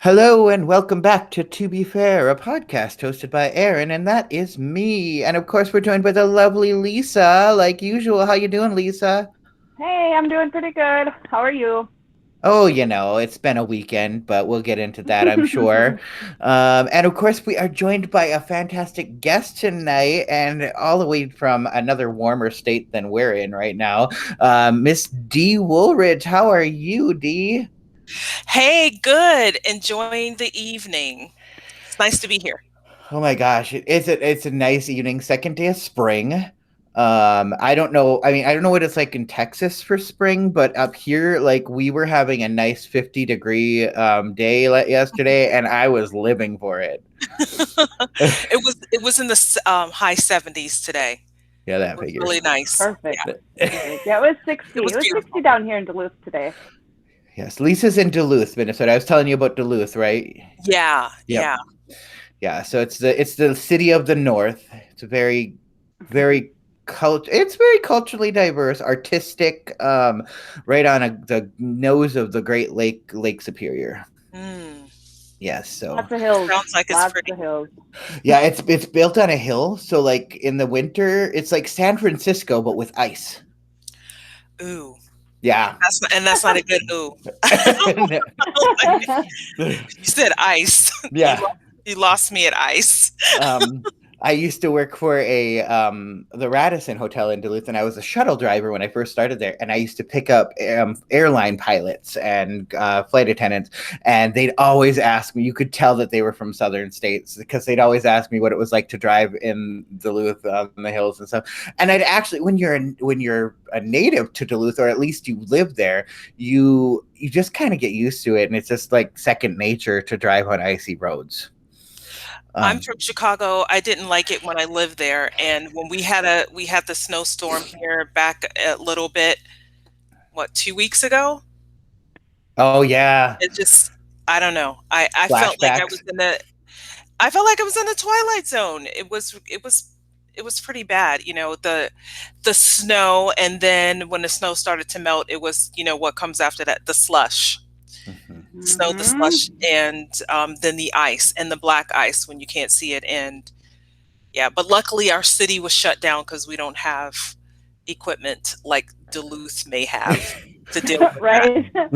Hello and welcome back to Be Fair, a podcast hosted by Aaron, and that is me. And of course, we're joined by the lovely Lisa, like usual. How you doing, Lisa? Hey, I'm doing pretty good. How are you? Oh, it's been a weekend, but we'll get into that, I'm sure. And of course, we are joined by a fantastic guest tonight, and all the way from another warmer state than we're in right now, Miss Dee Woolridge. How are you, Dee? Hey, good. Enjoying the evening. It's nice to be here. Oh my gosh, it's a nice evening, second day of spring. I don't know. I mean, I don't know what it's like in Texas for spring, but up here, like we were having a nice 50-degree day yesterday, and I was living for it. It was in the high 70s today. Yeah, It that was figures. really nice. Perfect. Yeah, Great. Yeah, it was 60. it It was was 60 beautiful. down here in Duluth today. Yes, Lisa's in Duluth, Minnesota. I was telling you about Duluth, right? Yeah, Yep. yeah. Yeah, so it's the city of the North. It's a very it's very culturally diverse, artistic, right on the nose of the Great Lake Superior. Mm, Yes, so Lots of hills. sounds like it's Lots pretty. of hills. yeah, it's built on a hill, so like in the winter, it's like San Francisco but with ice. Ooh, Yeah. that's not a good ooh. You said ice. You Yeah. lo- you lost me at ice. Um, I used to work for the Radisson Hotel in Duluth, and I was a shuttle driver when I first started there. And I used to pick up airline pilots and flight attendants, and they'd always ask me. You could tell that they were from southern states because they'd always ask me what it was like to drive in Duluth on the hills and stuff. And I'd actually, when you're a native to Duluth, or at least you live there, you just kind of get used to it, and it's just like second nature to drive on icy roads. I'm Um, from Chicago. I didn't like it when I lived there, and when we had the snowstorm here back a little bit, what, 2 weeks ago? oh yeah, It just I don't know. I felt like flashbacks. I felt like I was in the twilight zone. It was pretty bad, the snow, and then when the snow started to melt, it was, what comes after that, the slush. Mhm. Snow, the Hmm. slush, and then the ice and the black ice when you can't see it. And yeah, but luckily our city was shut down because we don't have equipment like Duluth may have to deal with that. Right? Yeah.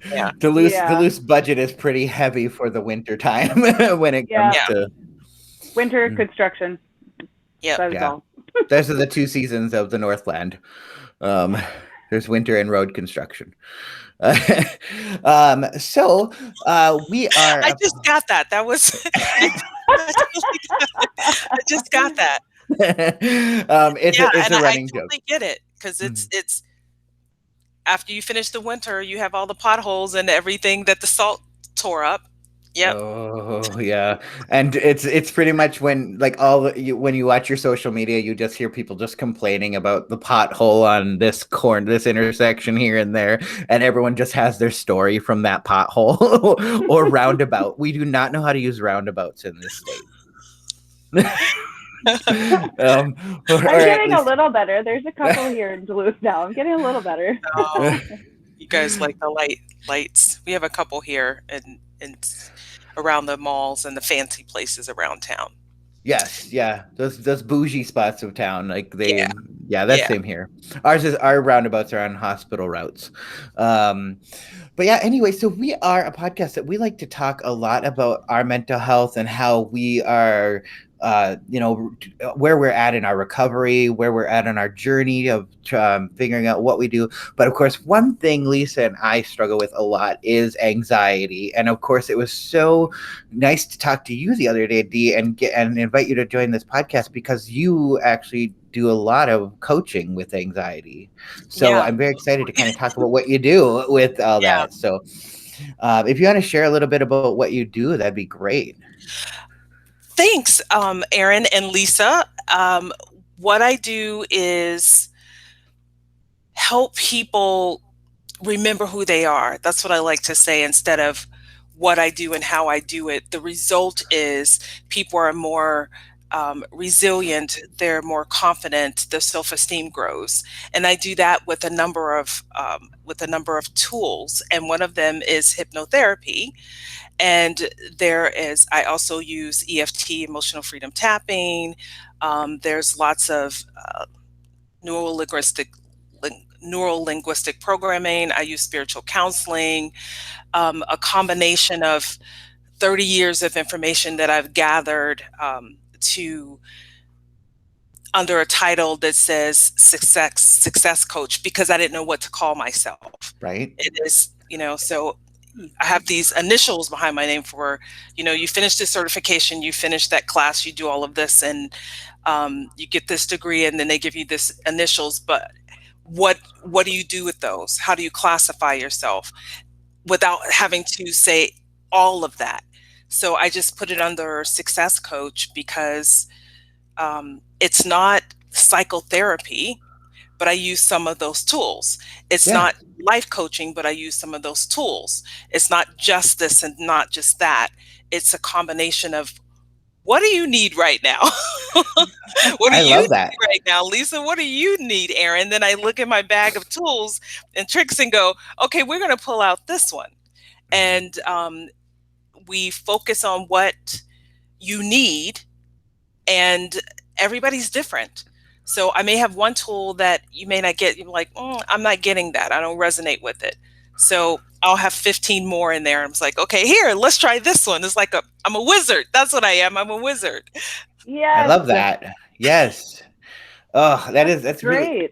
Yeah. Duluth's budget is pretty heavy for the winter time when it comes Yeah. Yeah. to Winter construction. Yep. That is yeah. all. Those are the two seasons of the Northland. Um, there's winter and road construction. We are I just got that. That was I just got that. it's Yeah, a and I running joke. totally get it because Mhm. it's after you finish the winter, you have all the potholes and everything that the salt tore up. Yep. Oh yeah, and it's pretty much when like when you watch your social media, you just hear people just complaining about the pothole on this intersection here and there, and everyone just has their story from that pothole or roundabout. We do not know how to use roundabouts in this state, um, or I'm at getting a least. little better. There's a couple here in Duluth now. I'm getting a little better. Oh, you guys like the lights. We have a couple here and around the malls and the fancy places around town. Yes, yeah, those bougie spots of town, like Yeah. yeah, that's Yeah. same here. Our roundabouts are on hospital routes. Um, but yeah, anyway, so we are a podcast that we like to talk a lot about our mental health and how we are, where we're at in our recovery, where we're at in our journey of figuring out what we do. But of course, one thing Lisa and I struggle with a lot is anxiety. And of course, it was so nice to talk to you the other day, Dee, and invite you to join this podcast because you actually do a lot of coaching with anxiety. So Yeah. I'm very excited to kind of talk about what you do with all Yeah. that. So if you want to share a little bit about what you do, that'd be great. Thanks, Aaron and Lisa. What I do is help people remember who they are. That's what I like to say instead of what I do and how I do it. The result is people are more resilient, they're more confident, their self-esteem grows. And I do that with a number of tools. And one of them is hypnotherapy. And I also use EFT, emotional freedom tapping. There's lots of neuro linguistic neural linguistic programming. I use spiritual counseling, a combination of 30 years of information that I've gathered to under a title that says Success Coach, because I didn't know what to call myself. Right. It is, so I have these initials behind my name for, you finish this certification, you finish that class, you do all of this, and you get this degree, and then they give you this initials. But what do you do with those? How do you classify yourself without having to say all of that? So I just put it under Success Coach because it's not psychotherapy, but I use some of those tools. It's not life coaching, but I use some of those tools. It's not just this and not just that. It's a combination of, what do you need right now? What do I you love need that. right now, Lisa? What do you need, Aaron? Then I look at my bag of tools and tricks and go, okay, we're going to pull out this one. And we focus on what you need, and everybody's different. So I may have one tool that you may not get. You're like, I'm not getting that. I don't resonate with it. So I'll have 15 more in there. I'm like, okay, here, let's try this one. It's like I'm a wizard. That's what I am. I'm a wizard. Yes. I love that. Yes. Oh, that's great. Really,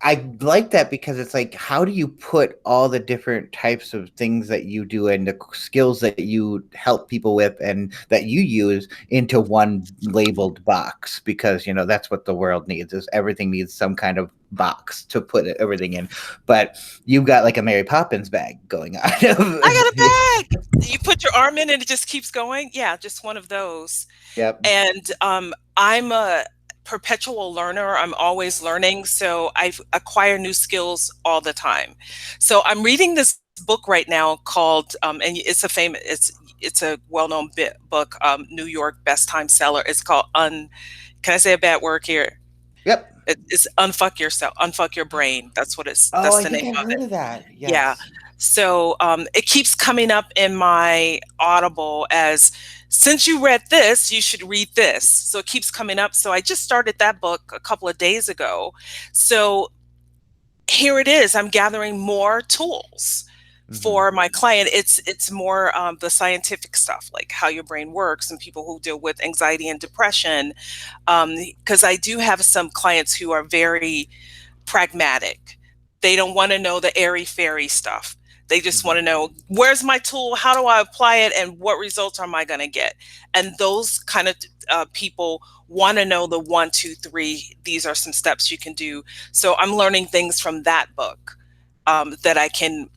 I like that, because it's like, how do you put all the different types of things that you do and the skills that you help people with and that you use into one labeled box? Because, that's what the world needs, is everything needs some kind of box to put everything in. But you've got like a Mary Poppins bag going on. I got a bag. You put your arm in and it just keeps going. Yeah, just one of those. Yep. And I'm a perpetual learner. I'm always learning. So I acquire new skills all the time. So I'm reading this book right now called, and it's a well-known book, New York best time seller. It's called can I say a bad word here? Yep. It's Unfuck Yourself, Unfuck Your Brain. That's what it's, Oh, that's I the think name I've of heard it. of that. Yes. Yeah. So it keeps coming up in my Audible as, since you read this, you should read this. So it keeps coming up. So I just started that book a couple of days ago. So here it is. I'm gathering more tools for my client. It's more the scientific stuff, like how your brain works, and people who deal with anxiety and depression. Because I do have some clients who are very pragmatic. They don't want to know the airy fairy stuff. They just want to know, where's my tool? How do I apply it? And what results am I going to get? And those kind of people want to know the 1, 2, 3. These are some steps you can do. So I'm learning things from that book that I can,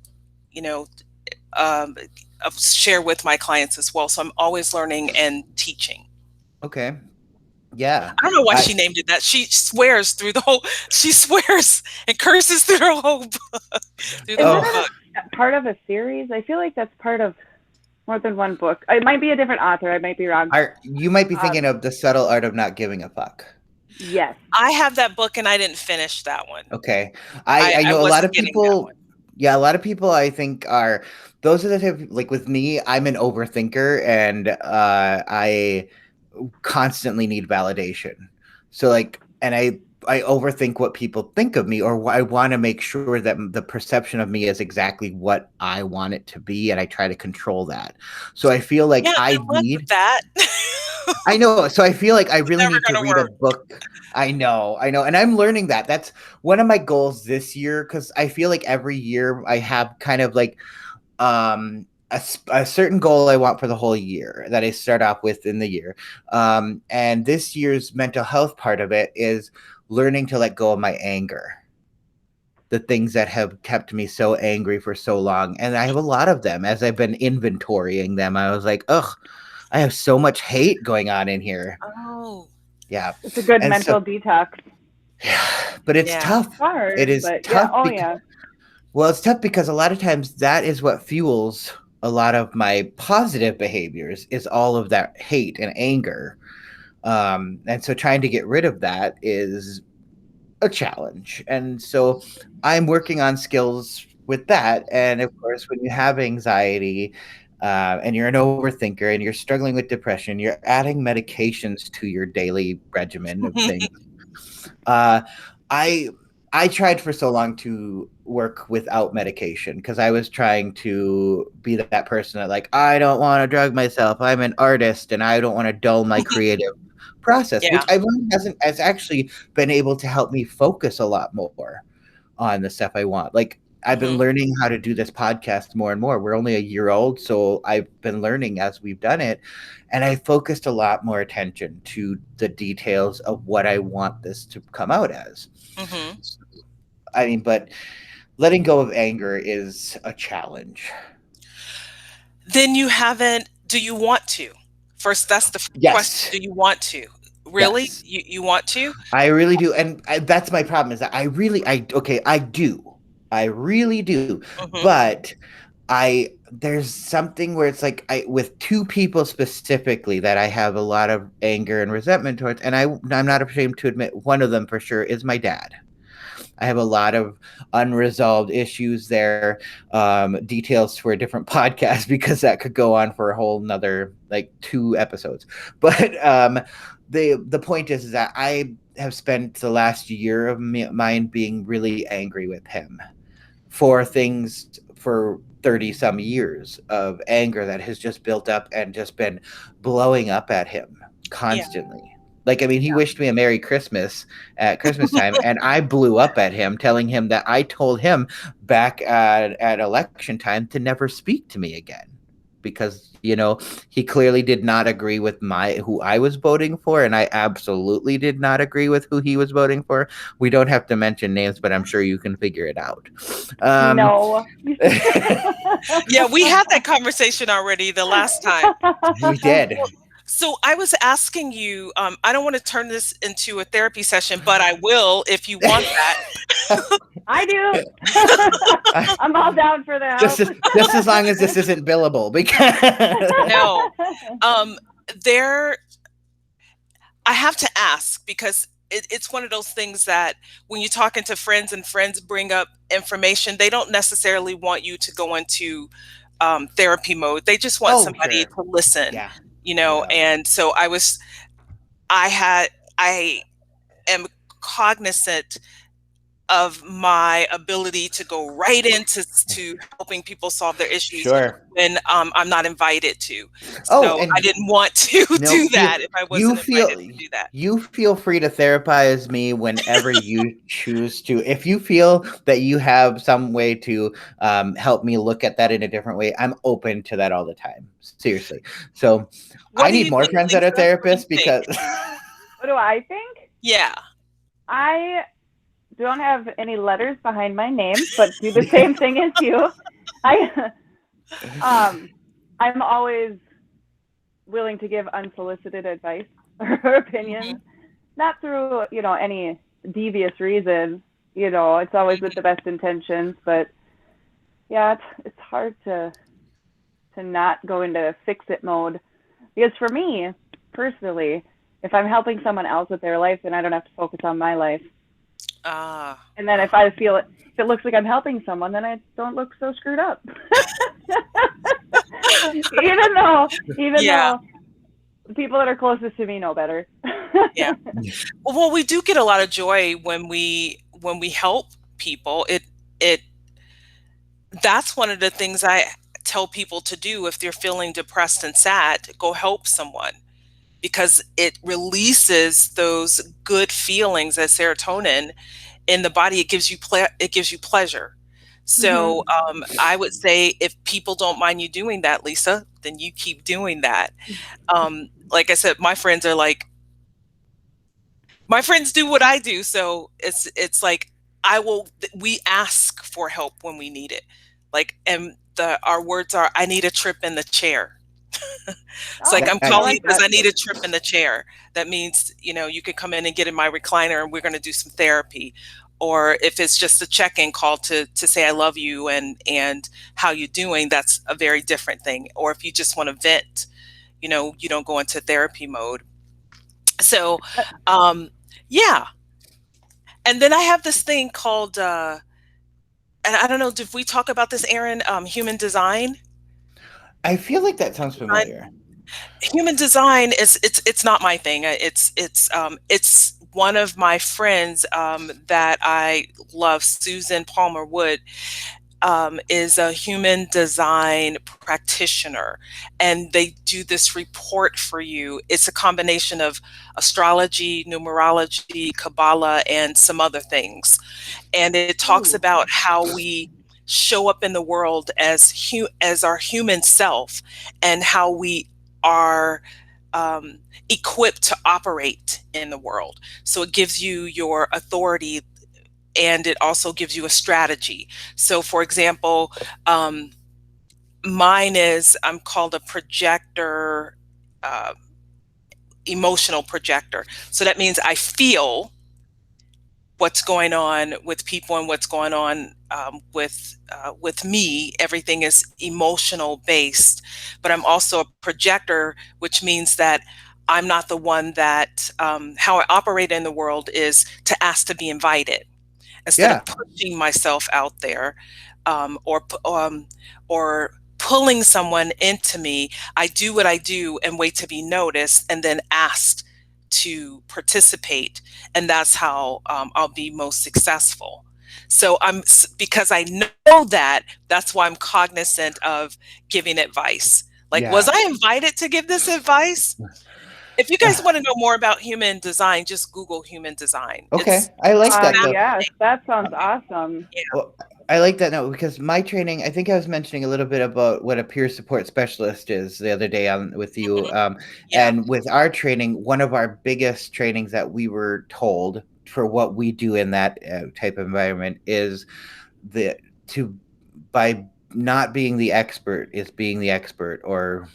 share with my clients as well. So I'm always learning and teaching. Okay. Yeah. I don't know why she named it that. She swears through the whole, she swears and curses through the whole book. Is that part of a series? I feel like that's part of more than one book. It might be a different author. I might be wrong. You might be thinking of The Subtle Art of Not Giving a Fuck. Yes. I have that book and I didn't finish that one. Okay. I know a lot of people. Yeah, a lot of people I think those are the type, like with me, I'm an overthinker, and I constantly need validation. So and I overthink what people think of me, or I want to make sure that the perception of me is exactly what I want it to be, and I try to control that. So I feel like I need that. I know. So I feel like I really need to read a book. I know. And I'm learning that. That's one of my goals this year, because I feel like every year I have kind of like a certain goal I want for the whole year that I start off with in the year. And this year's mental health part of it is learning to let go of my anger. The things that have kept me so angry for so long. And I have a lot of them. As I've been inventorying them, I was like, ugh, I have so much hate going on in here. Oh. Yeah. It's a good mental detox. Yeah, but it's tough. It's hard, it is tough. Yeah. Well, it's tough because a lot of times that is what fuels a lot of my positive behaviors, is all of that hate and anger. And so trying to get rid of that is a challenge. And so I'm working on skills with that. And of course, when you have anxiety, and you're an overthinker and you're struggling with depression, you're adding medications to your daily regimen of things. Uh, I I tried for so long to work without medication because I was trying to be that person that like I don't want to drug myself. I'm an artist and I don't want to dull my creative process, which Yeah. I've learned has actually been able to help me focus a lot more on the stuff I want. Like I've been Hmm. learning how to do this podcast more and more. We're only a year old, so I've been learning as we've done it, and I focused a lot more attention to the details of what I want this to come out as. Hmm. I mean, but letting go of anger is a challenge. Then you haven't, do you want to? First, that's the question. Yes. Do you want to? Really? Yes. You want to? I really do. And that's my problem is that okay, I do. I really do. Hmm. But there's something where it's like with two people specifically that I have a lot of anger and resentment towards, and I'm not ashamed to admit one of them for sure is my dad. I have a lot of unresolved issues there. Details for a different podcast because that could go on for a whole nother like 2 episodes. But the point is that I have spent the last year of mine being really angry with him for things for 30 some years of anger that has just built up and just been blowing up at him Yeah. constantly. Like, I mean, he wished me a Merry Christmas at Christmas time, and I blew up at him, telling him that I told him back at election time to never speak to me again because, he clearly did not agree with who I was voting for, and I absolutely did not agree with who he was voting for. We don't have to mention names, but I'm sure you can figure it out. No. Yeah, we had that conversation already the last time. We did. So I was asking you, I don't want to turn this into a therapy session, but I will if you want that. I do. I'm all down for that. Just as long as this isn't billable, because No. There, I have to ask because it's one of those things that when you're talking to friends and friends bring up information, they don't necessarily want you to go into therapy mode. They just want somebody sure. to listen, Yeah. Yeah. And so I am cognizant of my ability to go right into helping people solve their issues Sure. when I'm not invited to. Oh, So and I didn't want to do that if I wasn't invited to do that. You feel free to therapize me whenever you choose to. If you feel that you have some way to help me look at that in a different way, I'm open to that all the time. Seriously. So I need more friends that are therapists because What do I think? Yeah. I don't have any letters behind my name, but do the same thing as you. I'm always willing to give unsolicited advice or opinions, not through, any devious reason. It's always with the best intentions, but yeah, it's hard to not go into fix it mode, because for me personally, if I'm helping someone else with their life, then I don't have to focus on my life. And then if I feel if it looks like I'm helping someone, then I don't look so screwed up. even though the people that are closest to me know better. Yeah. Well, we do get a lot of joy when we help people. That's one of the things I tell people to do if they're feeling depressed and sad. Go help someone, because it releases those good feelings as serotonin in the body. It gives you pleasure. So I would say if people don't mind you doing that, Lisa, then you keep doing that. Like I said, my friends do what I do. So it's like we ask for help when we need it. Like, and our words are, I need a trip in the chair. It's like, I'm calling you because I need a trip in the chair. That means, you could come in and get in my recliner and we're going to do some therapy. Or if it's just a check-in call to say I love you and how you doing, that's a very different thing. Or if you just want to vent, you don't go into therapy mode. So, yeah. And then I have this thing called, and I don't know, did we talk about this, Aaron? Human design. I feel like that sounds Design. familiar. Human design is it's not my thing. It's one of my friends that I love, Susan Palmer Wood, is a human design practitioner, and they do this report for you. It's a combination of astrology, numerology, Kabbalah, and some other things. And it talks Ooh. about how we show up in the world as our human self, and how we are equipped to operate in the world. So it gives you your authority, and it also gives you a strategy. So, for example, mine is, I'm called a projector, uh, emotional projector. So that means I feel what's going on with people and what's going on with me. Everything is emotional based, but I'm also a projector, which means that I'm not the one that how I operate in the world is to ask to be invited instead Yeah. of pushing myself out there, or pulling someone into me. I do what I do and wait to be noticed, and then asked to participate, and that's how I'll be most successful. So because I know that, that's why I'm cognizant of giving advice. Like, was Yeah. I invited to give this advice? If you guys want to know more about human design, just Google human design. Okay. It's I like that though. Yes, that sounds awesome. yeah. Well, I like that note because my training, I think I was mentioning a little bit about what a peer support specialist is the other day on with you. Mhm. Yeah. And with our training, one of our biggest trainings that we were told for what we do in that type of environment is the to by not being the expert is being the expert, or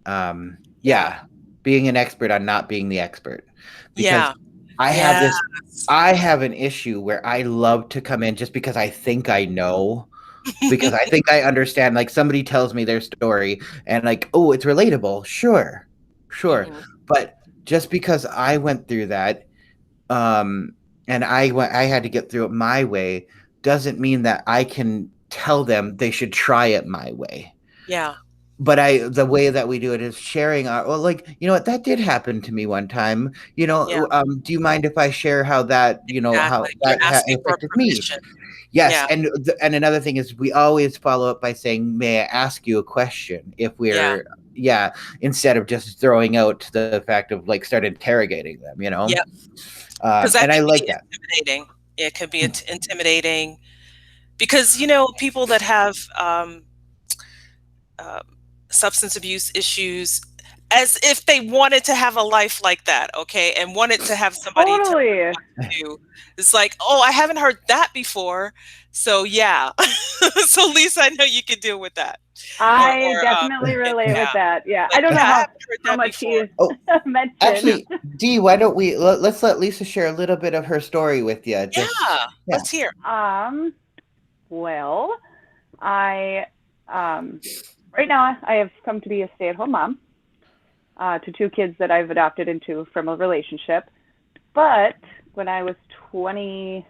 Yeah. yeah, being an expert on not being the expert. Because Yeah. I have Yes. this I have an issue where I love to come in just because I think I know, because I think I understand. Like somebody tells me their story and like, oh, it's relatable. Sure, sure. Mhm. But just because I went through that, um, and I had to get through it my way, doesn't mean that I can tell them they should try it my way. Yeah. But the way that we do it is sharing our, well, like, you know what, that did happen to me one time. Yeah. Do you mind if I share how that, how Exactly. You're that asking for affected me? permission. Yes, Yeah. and another thing is we always follow up by saying, "May I ask you a question?" If Yeah. we're yeah, instead of just throwing out the fact of like start interrogating them, Yep. Because that and I can like be that. intimidating. It can be Hmm. intimidating because, people that have uh, substance abuse issues, as if they wanted to have a life like that, okay, and wanted to have somebody to Totally. to. It's like, oh, I haven't heard that before. So yeah. So Lisa, I know you can deal with that. I Or definitely relate yeah, with that. Yeah. I like, don't yeah, know I haven't heard how that much before. he Oh, mentioned. actually, Dee, why don't let's let Lisa share a little bit of her story with you? Just Yeah, yeah, let's hear. Um, well, I right now I have come to be a stay-at-home mom to two kids that I've adopted into from a relationship. But when I was 20,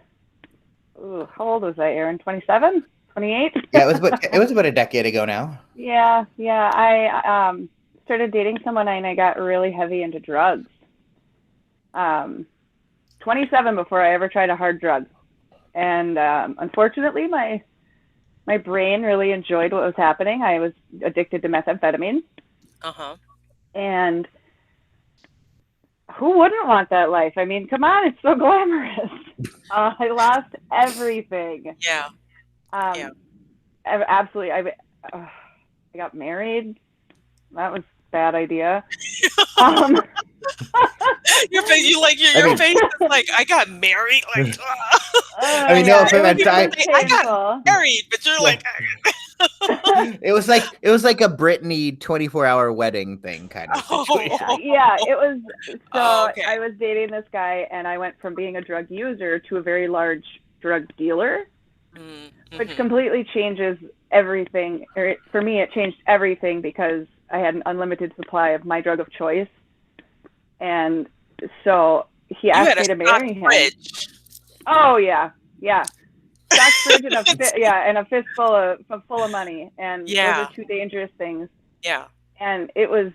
how old was I, Aaron? 27? 28? yeah. It was about a decade ago now. Yeah, yeah. I started dating someone and I got really heavy into drugs. Um, 27 before I ever tried a hard drug. And unfortunately, my brain really enjoyed what was happening. I was addicted to methamphetamine, Uh-huh. and who wouldn't want that life? I mean, come on, it's so glamorous. I lost everything. Yeah, yeah. Um, absolutely. I got married. That was a bad idea. Um, Your face, I your mean, face is like, I got married. Like, I mean, no yeah, offense. it was I got painful. married, but you're Yeah. like, It was like a Britney 24-hour wedding thing kind of situation. Yeah, yeah, it was. oh, So okay. I was dating this guy, and I went from being a drug user to a very large drug dealer, which Mm-hmm. completely changes everything. For me, it changed everything because I had an unlimited supply of my drug of choice, and so he You asked had a me to stocked marry him. fridge. Oh yeah, yeah. Stocked fridge and a fist full of money, and those are Yeah, two dangerous things. yeah. And it was,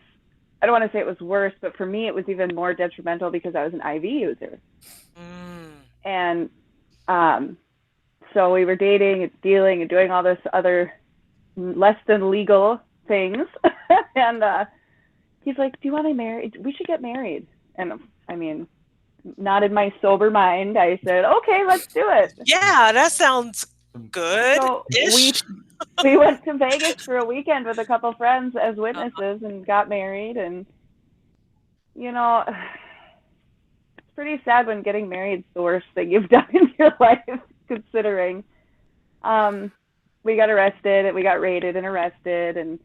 I don't want to say it was worse, but for me it was even more detrimental because I was an IV user, Mm, and um, so we were dating and dealing and doing all this other less than legal things, and he's like, "Do you want to marry? We should get married." And I mean, not in my sober mind, I said, "Okay, let's do it." yeah, that sounds So good-ish. we went to Vegas for a weekend with a couple friends as witnesses and got married. And you know, it's pretty sad when getting married is the worst thing you've done in your life, considering. Um, we got arrested, we got raided and arrested, and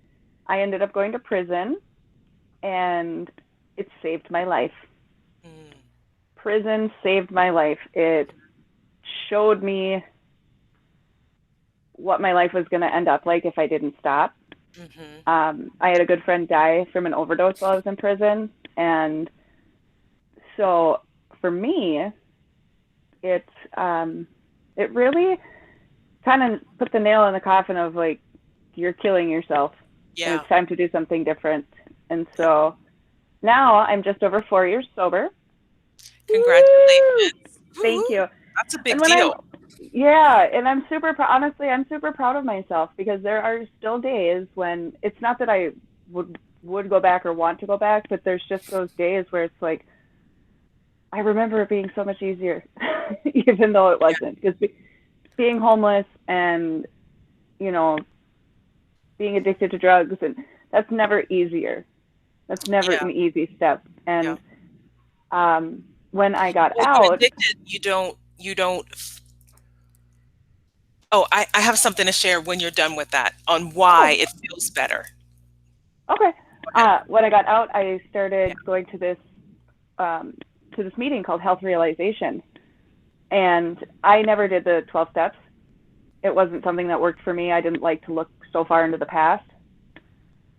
I ended up going to prison, and it saved my life. Mm, Prison saved my life. It showed me what my life was going to end up like if I didn't stop. mhm. I had a good friend die from an overdose while I was in prison, and so for me, it it really kind of put the nail in the coffin of like, you're killing yourself, and Yeah. it's time to do something different. And so now I'm just over 4 years sober. Woo! Congratulations. Thank Woo-hoo. you. That's a And big when I'm, deal. yeah, and I'm honestly, I'm super proud of myself, because there are still days when it's not that I would go back or want to go back, but there's just those days where it's like, I remember it being so much easier, even though it Yeah, wasn't. Because being homeless and, you know, being addicted to drugs, and that's never easier. That's never yeah, an easy step. yeah. And when I got Well, when out, addicted, you don't oh, I have something to share when you're done with that on why oh, it feels better. okay. Go ahead. When I got out, I Yeah. started going um, to this meeting called Health Realization, and I never did the 12 steps. It wasn't something that worked for me. I didn't like to look so far into the past,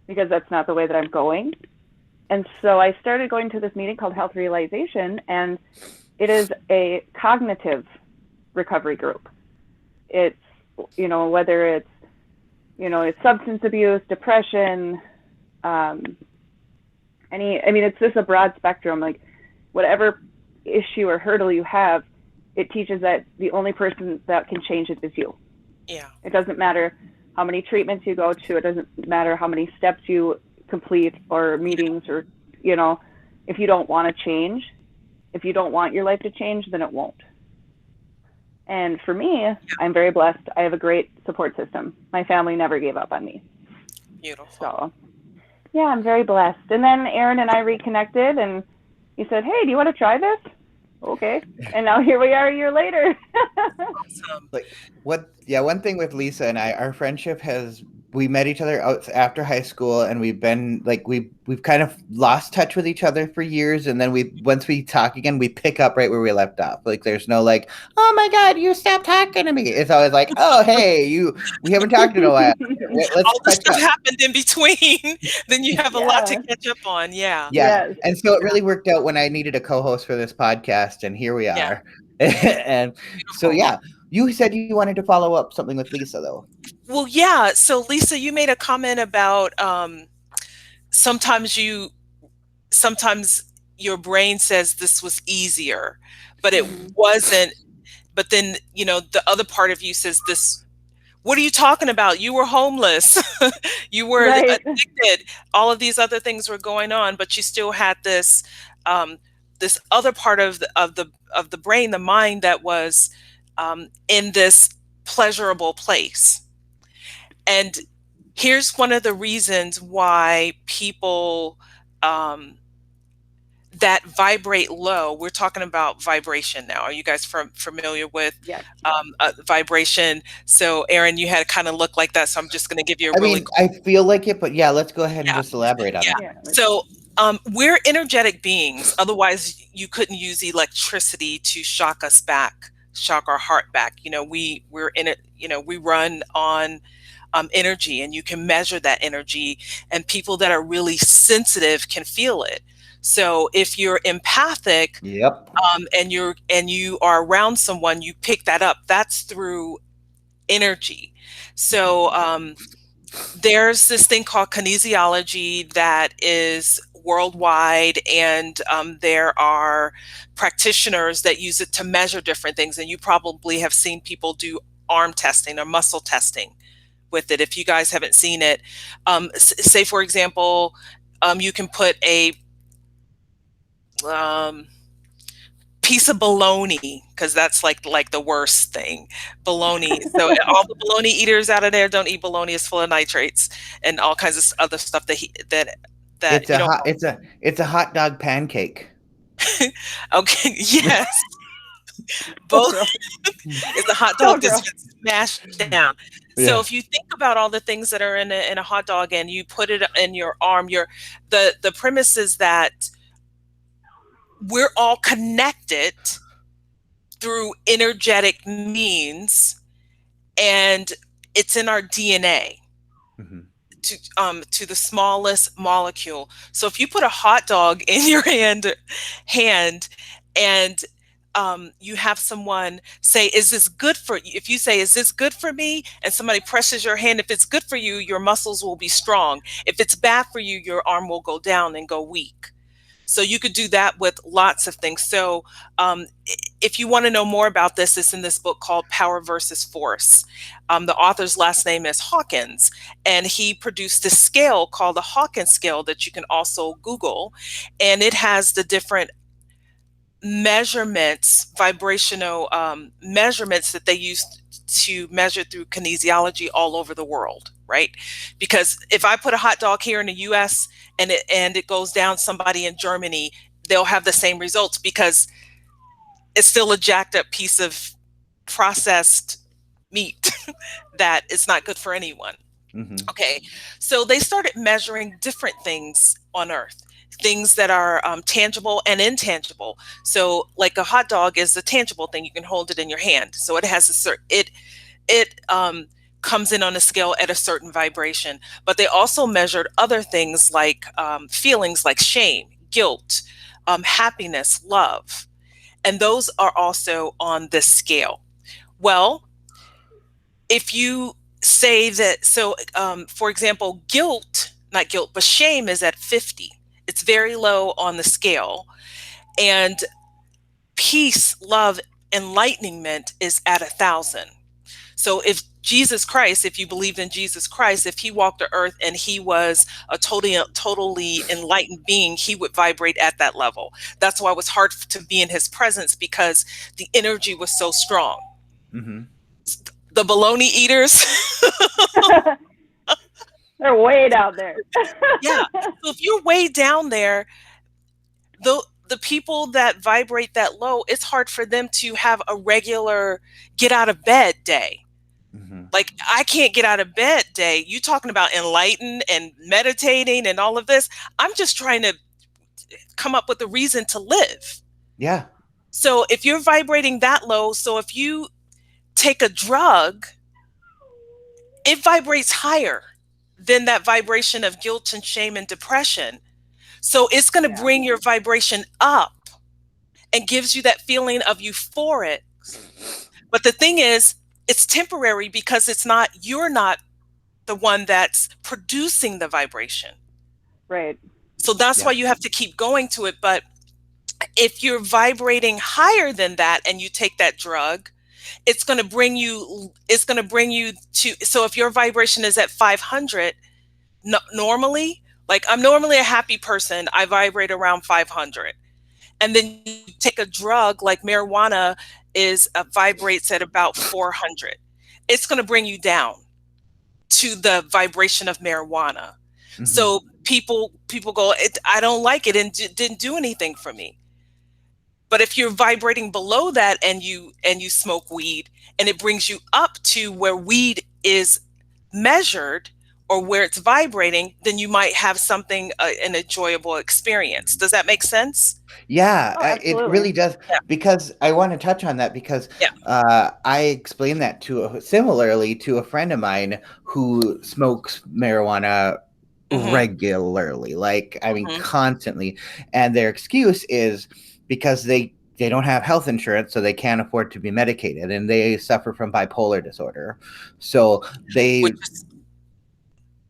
because that's not the way that I'm going. And so I started going to this meeting called Health Realization, and it is a cognitive recovery group. It's, whether it's substance abuse, depression, um, it's just a broad spectrum. Like, whatever issue or hurdle you have, it teaches that the only person that can change it is you. Yeah. It doesn't matter how many treatments you go to. It doesn't matter how many steps you complete or meetings, or, if you don't want to change, if you don't want your life to change, then it won't. And for me, I'm very blessed. I have a great support system. My family never gave up on me. Beautiful. So, yeah, I'm very blessed. And then Aaron and I reconnected, and he said, "Hey, do you want to try this?" Okay. And now here we are a year later. Awesome. Like one thing with Lisa and I, our friendship we met each other out after high school, and we've been like we've kind of lost touch with each other for years, and then once we talk again, we pick up right where we left off. Like, there's no like, "Oh my God, you stopped talking to me." It's always like, "Oh, hey, we haven't talked in a while. Let's All this catch stuff up." happened in between. Then you have a lot to Yeah. catch up on. Yeah. Yeah. Yes. And so it really worked out when I needed a co-host for this podcast, and here we Yeah. are. And so Beautiful. yeah, you said you wanted to follow up something with Lisa though. Well, yeah. So Lisa, you made a comment about sometimes you sometimes your brain says this was easier, but it Mm-hmm. wasn't. But then, the other part of you says this, what are you talking about? You were homeless. You were Right. addicted. All of these other things were going on, but you still had um, this other part of the brain, the mind, that was in this pleasurable place. And here's one of the reasons why people um, that vibrate low. We're talking about vibration now. Are you guys familiar with Yes. vibration? So, Aaron, you had to kind of look like that. So I'm just going to give you a I really mean, I feel like it, but yeah, let's go ahead and yeah, just elaborate on yeah. that. Yeah. So we're energetic beings. Otherwise, you couldn't use electricity to shock us back, shock our heart back. We're in it. We run on energy, and you can measure that energy. And people that are really sensitive can feel it. So if you're empathic, Yep. and you are around someone, you pick that up. That's through energy. So there's this thing called kinesiology that is worldwide, and there are practitioners that use it to measure different things. And you probably have seen people do arm testing or muscle testing with it. If you guys haven't seen it, say for example, you can put a piece of bologna, because that's like the worst thing, bologna. So all the bologna eaters out of there, don't eat bologna. It's full of nitrates and all kinds of other stuff that It's you a don't. hot it's a hot dog pancake. Okay, yes, So both. gross. It's a hot So dog that's gross. been smashed down. So Yeah. if you think about all the things that are in a hot dog and you put it in your arm, the premise is that we're all connected through energetic means, and it's in our DNA Hmm. to the smallest molecule. So if you put a hot dog in your hand and you have someone say, "Is this good for you?" If you say, "Is this good for me?" and somebody presses your hand, if it's good for you, your muscles will be strong. If it's bad for you, your arm will go down and go weak. So you could do that with lots of things. So if you want to know more about this, it's in this book called Power versus Force. The author's last name is Hawkins, and he produced a scale called the Hawkins scale that you can also Google. And it has the different measurements, vibrational measurements that they use to measure through kinesiology all over the world, right? Because if I put a hot dog here in the US and it goes down somebody in Germany, they'll have the same results because it's still a jacked up piece of processed meat that is not good for anyone. Hmm. Okay, so they started measuring different things on Earth, things that are tangible and intangible. So, like a hot dog is a tangible thing; you can hold it in your hand. So it has a certain it comes in on a scale at a certain vibration. But they also measured other things like feelings like shame, guilt, happiness, love, and those are also on this scale. Well, if you say that, so for example, not guilt, but shame is at 50. It's very low on the scale. And peace, love, enlightenment is at 1,000. So if you believed in Jesus Christ, if he walked the earth and he was a totally enlightened being, he would vibrate at that level. That's why it was hard to be in his presence, because the energy was so strong. Hmm. The bologna eaters, They're way down there. yeah. So if you're way down there, the people that vibrate that low, it's hard for them to have a regular get out of bed day. Hmm. Like, I can't get out of bed day. You talking about enlightened and meditating and all of this. I'm just trying to come up with a reason to live. Yeah. So if you're vibrating that low, so if you take a drug, it vibrates higher than that vibration of guilt and shame and depression. So it's going to Yeah. bring your vibration up and gives you that feeling of euphoric. But the thing is, it's temporary because you're not the one that's producing the vibration. Right. So that's Yeah. why you have to keep going to it. But if you're vibrating higher than that and you take that drug, it's going to bring you to, so if your vibration is at 500, normally, like, I'm normally a happy person, I vibrate around 500. And then you take a drug like marijuana vibrates at about 400. It's going to bring you down to the vibration of marijuana. Hmm. So people go, I don't like it, and didn't do anything for me. But if you're vibrating below that and you smoke weed, and it brings you up to where weed is measured or where it's vibrating, then you might have something, an enjoyable experience. Does that make sense? Yeah, Oh, it absolutely. really does, Yeah. because I want to touch on that because Yeah. I explained that similarly to a friend of mine who smokes marijuana Mhm. regularly, like, I mean, Mhm. constantly. And their excuse is because they don't have health insurance, so they can't afford to be medicated, and they suffer from bipolar disorder. So Which they is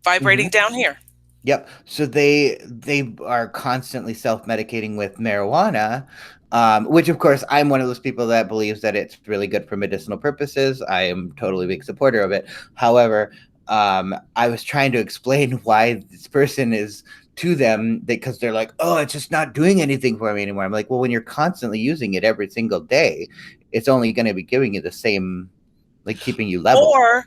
vibrating Mhm. down here. Yep. So they are constantly self-medicating with marijuana, which of course I'm one of those people that believes that it's really good for medicinal purposes. I am totally big supporter of it. However, I was trying to explain why this person is to them because they're like, oh, it's just not doing anything for me anymore. I'm like, well, when you're constantly using it every single day, it's only going to be giving you the same, like keeping you level. Or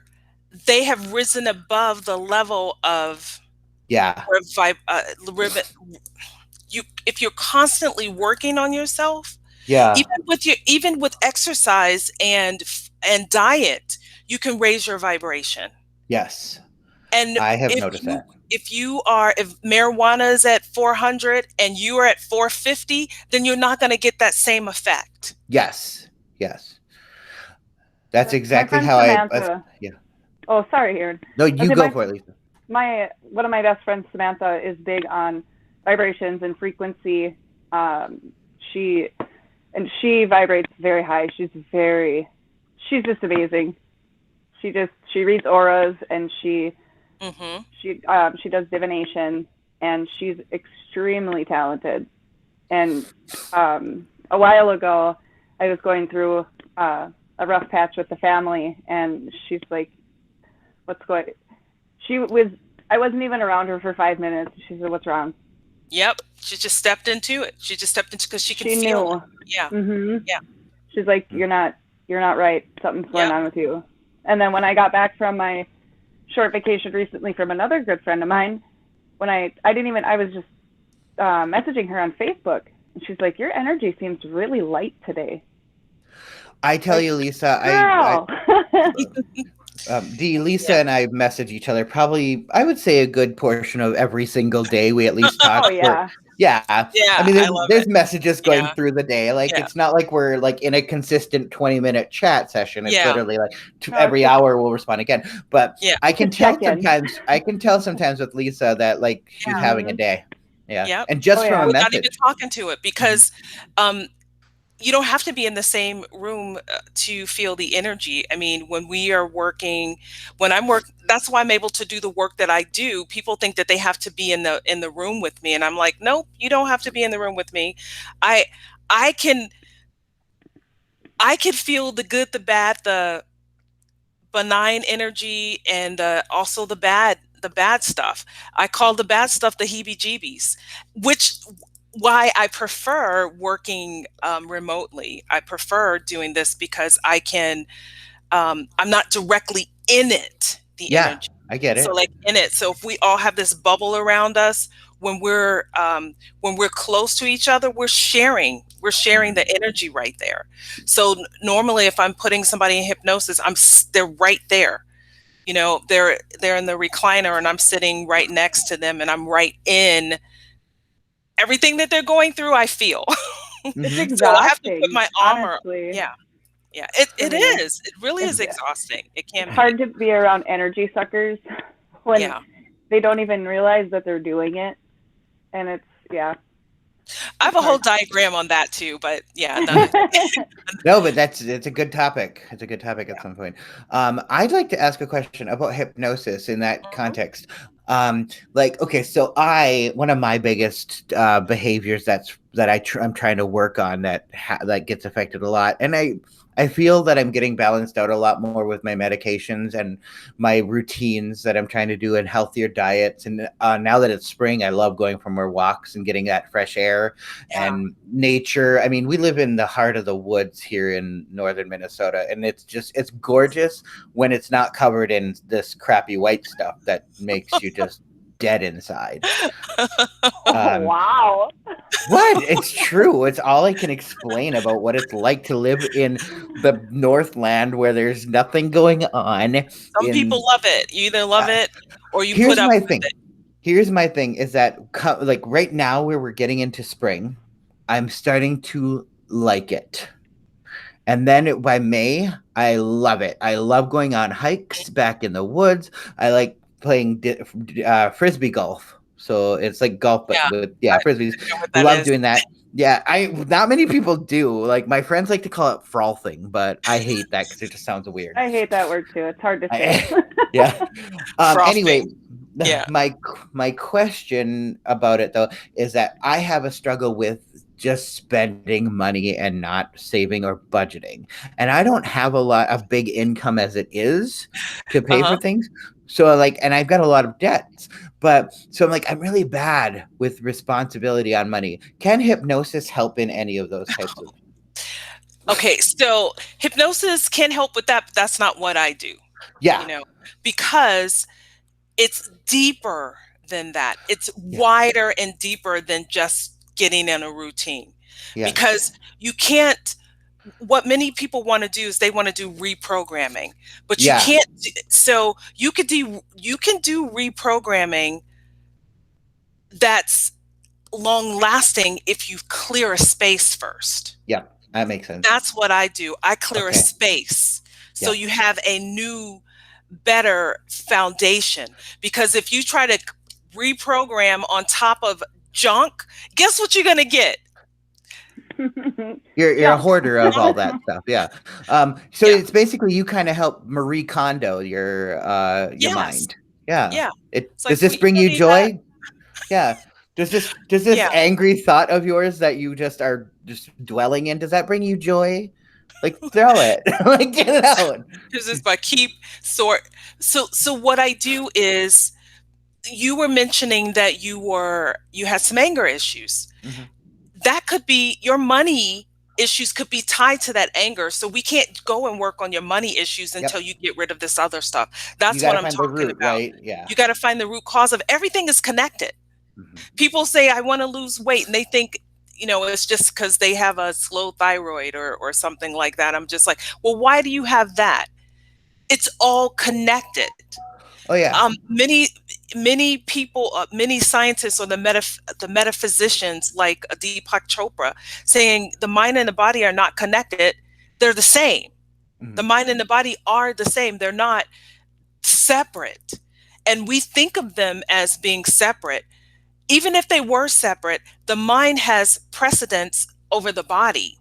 they have risen above the level of Yeah. revi revi you if you're constantly working on yourself, Yeah. even with exercise and diet, you can raise your vibration. Yes. And I have noticed that. if marijuana is at 400 and you are at 450, then you're not going to get that same effect. Yes. Yes. That's My exactly friend how Samantha. yeah. Oh, sorry, Aaron. No, I you say go for it, Lisa. my one of my best friends, Samantha, is big on vibrations and frequency. Um, she she vibrates very high. She's just amazing. She reads auras, and Hmm. she does divination, and she's extremely talented. And a while ago, I was going through a rough patch with the family, and she's like, "What's going?" She was. I wasn't even around her for 5 minutes. She said, "What's wrong?" Yep. She just stepped into it. She just stepped into because she can She feel it. knew. Yeah. Mhm. Yeah. She's like, You're not right. Something's going Yep. on with you." And then when I got back from my short vacation recently from another good friend of mine, when I didn't even I was just messaging her on Facebook, and she's like, "Your energy seems really light today." I tell Like, you, Lisa, girl. Lisa Yeah. and I message each other probably, I would say, a good portion of every single day. We at least talk Oh for, yeah. yeah. I Yeah. mean, I love there's it. messages going Yeah. through the day. Like, Yeah. it's not like we're like in a consistent 20-minute chat session. It's Yeah. literally like No, it's every hour we'll respond again. But Yeah. to check in. I can tell sometimes with Lisa that like she's Yeah. having a Mhm. day. Yeah. Yep. And Oh just from a yeah. Without even message. talking to it, Mhm. because um, you don't have to be in the same room to feel the energy. I mean, when I'm that's why I'm able to do the work that I do. People think that they have to be in the room with me, and I'm like, nope, you don't have to be in the room with me. I I can I can feel the good, the bad, the benign energy, and also the bad stuff. I call the bad stuff the heebie-jeebies, which why I prefer working remotely. I prefer doing this because I'm not directly in it, the Yeah, energy. I get So it. like in it. So if we all have this bubble around us, when we're close to each other, we're sharing Mhm. the energy right there. So normally if I'm putting somebody in hypnosis, they're right there. They're in the recliner and I'm sitting right next to them and I'm right in everything that they're going through, I feel. It's Mhm. So I have to put exhausting, my armor. honestly, Yeah. Yeah. It for it me. is. It really It's is exhausting. It it's can be. hard to be around energy suckers when Yeah. they don't even realize that they're doing it, and yeah, I have it's a whole hard. diagram on that too, but yeah, none of No, but it's a good topic. It's a good topic at yeah. some point. I'd like to ask a question about hypnosis in that Mhm. context. Like, okay, so one of my biggest behaviors that I'm trying to work on that gets affected a lot, and I feel that I'm getting balanced out a lot more with my medications and my routines that I'm trying to do and healthier diets. And now that it's spring, I love going for more walks and getting that fresh air Yeah. and nature. I mean, we live in the heart of the woods here in northern Minnesota, and it's gorgeous when it's not covered in this crappy white stuff that makes you just dead inside. Oh Um, wow. what? It's true. It's all I can explain about what it's like to live in the Northland where there's nothing going on. Some people In love it. You either love uh, it or you put Here's up my with thing. it. Here's my thing is that like right now where we're getting into spring, I'm starting to like it. And then by May, I love it. I love going on hikes back in the woods. I like playing frisbee golf. So it's like golf, but Yeah, with I frisbees. know what that Love is. doing that. Yeah, I not many people do. Like my friends like to call it frothing, but I hate that because it just sounds weird. I hate that word too. It's hard to say. I, yeah. Anyway, Frothing. Yeah. my question about it though is that I have a struggle with just spending money and not saving or budgeting, and I don't have a lot of big income as it is to pay Uh-huh. for things. So like, and I've got a lot of debts, but so I'm like, I'm really bad with responsibility on money. Can hypnosis help in any of those types of? Okay, so hypnosis can help with that, but that's not what I do, you Yeah, know, because it's deeper than that. It's yeah, wider and deeper than just getting in a routine. yes, Because you can't, what many people want to do is they want to do reprogramming, but you yeah, can't. So you can do reprogramming that's long lasting if you clear a space first. yeah. That makes sense. That's what I do. I clear a Okay, space so yeah. you have a new, better foundation. Because if you try to reprogram on top of junk, guess what you're going to get? You're a Junk. hoarder of all Junk. that stuff, yeah. So Yeah. it's basically you kind of help Marie Kondo your Yes. mind. Yeah. Yeah. It It's like does this you bring don't you need that. joy? Yeah. Does this Yeah. angry thought of yours that you just are just dwelling in, does that bring you joy? Like throw it. Like get it out. Because it's by keep sort. So what I do is you were mentioning that you had some anger issues. Mhm. That could be your money issues could be tied to that anger. So we can't go and work on your money issues until Yep. you get rid of this other stuff. You That's got what to I'm find the talking root, about. right? Yeah. You got to find the root cause of everything is connected. Mhm. People say, I want to lose weight, and they think, it's just because they have a slow thyroid or something like that. I'm just like, well, why do you have that? It's all connected. Oh yeah. Many people, many scientists or the metaphysicians like Deepak Chopra saying the mind and the body are not connected. They're the same. The Mhm. mind and the body are the same. They're not separate. And we think of them as being separate. Even if they were separate, the mind has precedence over the body.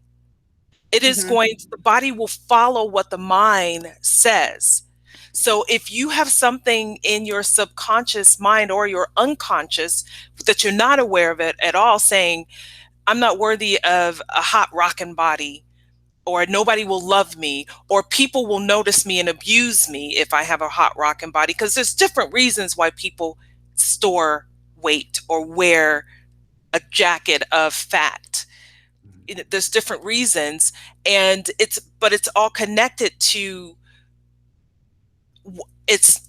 Hmm. The body will follow what the mind says. So if you have something in your subconscious mind or your unconscious that you're not aware of it at all, saying, I'm not worthy of a hot rockin' body, or nobody will love me, or people will notice me and abuse me if I have a hot rockin' body, because there's different reasons why people store weight or wear a jacket of fat. There's different reasons, and it's all connected to it's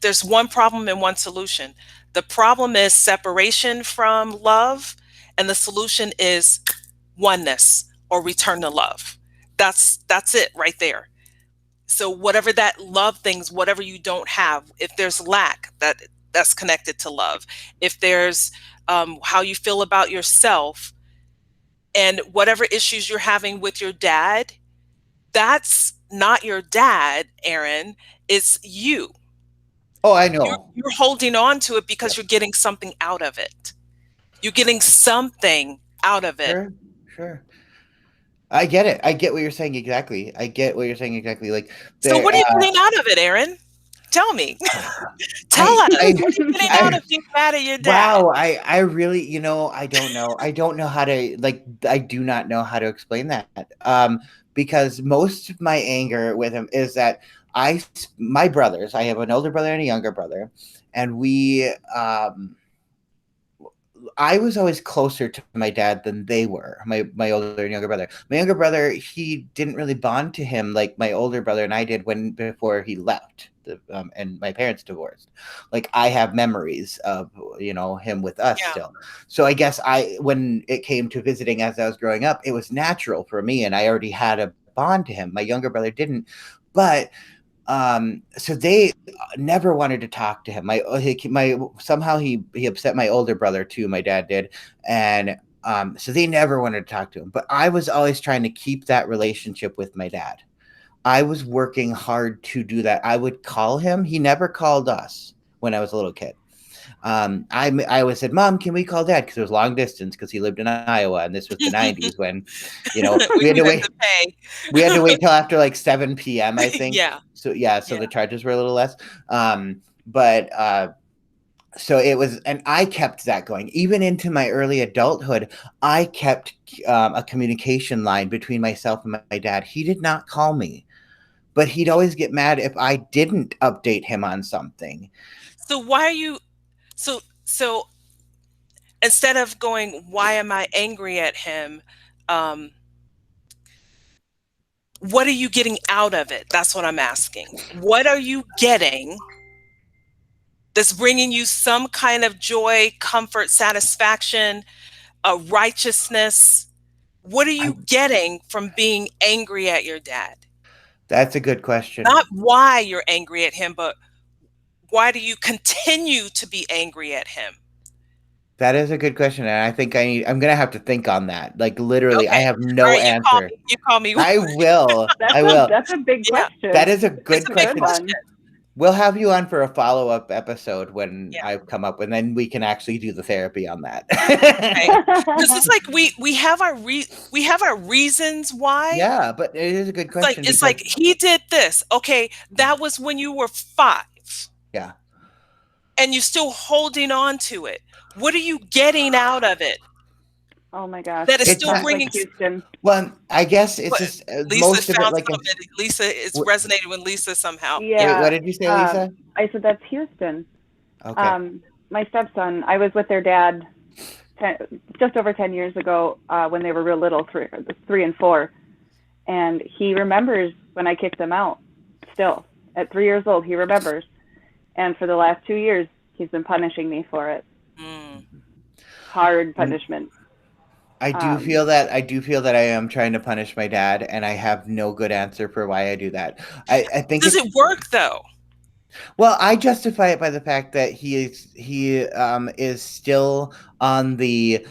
there's one problem and one solution. The problem is separation from love, and the solution is oneness or return to love. That's it right there. So whatever that love things, whatever you don't have, if there's lack, that's connected to love. If there's how you feel about yourself, and whatever issues you're having with your dad, that's not your dad, Aaron. It's you. Oh, I You're, know. you're holding on to it because Yep. you're getting something out of it. You're getting something out of it. Sure. Sure. I get it. I get what you're saying exactly. I get what you're saying exactly. Like So there what are you getting out of it, Aaron? Tell me. Tell I us. I What are you getting out I of being mad at your dad? wow, I really, I don't know. I don't know how to like I do not know how to explain that. Because most of my anger with him is that my brothers, I have an older brother and a younger brother, and I was always closer to my dad than they were. My older and younger brother. My younger brother, he didn't really bond to him like my older brother and I did when before he left. And my parents divorced. Like I have memories of him with us Yeah. still. So I guess when it came to visiting as I was growing up, it was natural for me, and I already had a bond to him. My younger brother didn't, but so they never wanted to talk to him. My somehow he upset my older brother too. My dad did, and so they never wanted to talk to him. But I was always trying to keep that relationship with my dad. I was working hard to do that. I would call him. He never called us. when I was a little kid. I always said, "Mom, can we call Dad?" Because it was long distance because he lived in Iowa, and this was the '90s when, we We had to couldn't wait. pay. We had to wait till after like 7 p.m. I think. Yeah. So yeah, so Yeah. the charges were a little less. But so it was, and I kept that going even into my early adulthood. I kept a communication line between myself and my dad. He did not call me, but he'd always get mad if I didn't update him on something. So why are you so instead of going, why am I angry at him? Um, what are you getting out of it? That's what I'm asking. What are you getting that's bringing you some kind of joy, comfort, satisfaction, righteousness? What are I, you getting from being angry at your dad? that's a good question. Not why you're angry at him, but why do you continue to be angry at him? That is a good question, and I think I'm gonna have to think on that. Like literally, I Okay. have All no right, answer. you call me. I will. That's I will. a big Yeah, That question. is a it's good a It's a big good question. question. one. We'll have you on for a follow-up episode when Yeah. I've come up, and then we can actually do the therapy on that. Okay. Because it's like we have we have our reasons why. Yeah, but it is a good question It's because like he did this. Okay, that was when you were 5, yeah, and you're still holding on to it. What are you getting out of it Oh my gosh, that is it it's still not. sounds like bringing? Houston. Well, I guess it's What just Lisa most of it. found Like, something. Lisa is w- resonating with Lisa somehow. wait, what Yeah. did you say, Lisa? I said that's Houston. Okay. My stepson, I was with their dad just over 10 years ago when they were real little, 3 and 4. And he remembers when I kicked him out still. At 3 years old, he remembers. And for the last 2 years, he's been punishing me for it. Mm. Hard punishment. I do feel that I am trying to punish my dad, and I have no good answer for why I do that. I think Does it's it work though? well, I justify it by the fact that he is still on the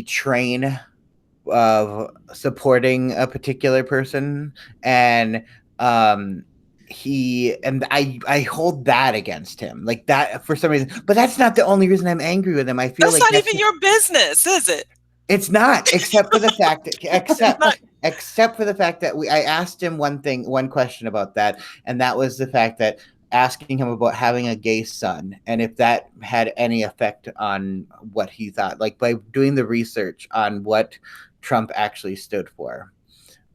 train of supporting a particular person, and um I hold that against him, like that, for some reason. But that's not the only reason I'm angry with him. I feel That's like not that's even your business, is it? it's not, except for the fact that It's not. except for the fact that I asked him one question about that, and that was the fact that asking him about having a gay son and if that had any effect on what he thought, like by doing the research on what Trump actually stood for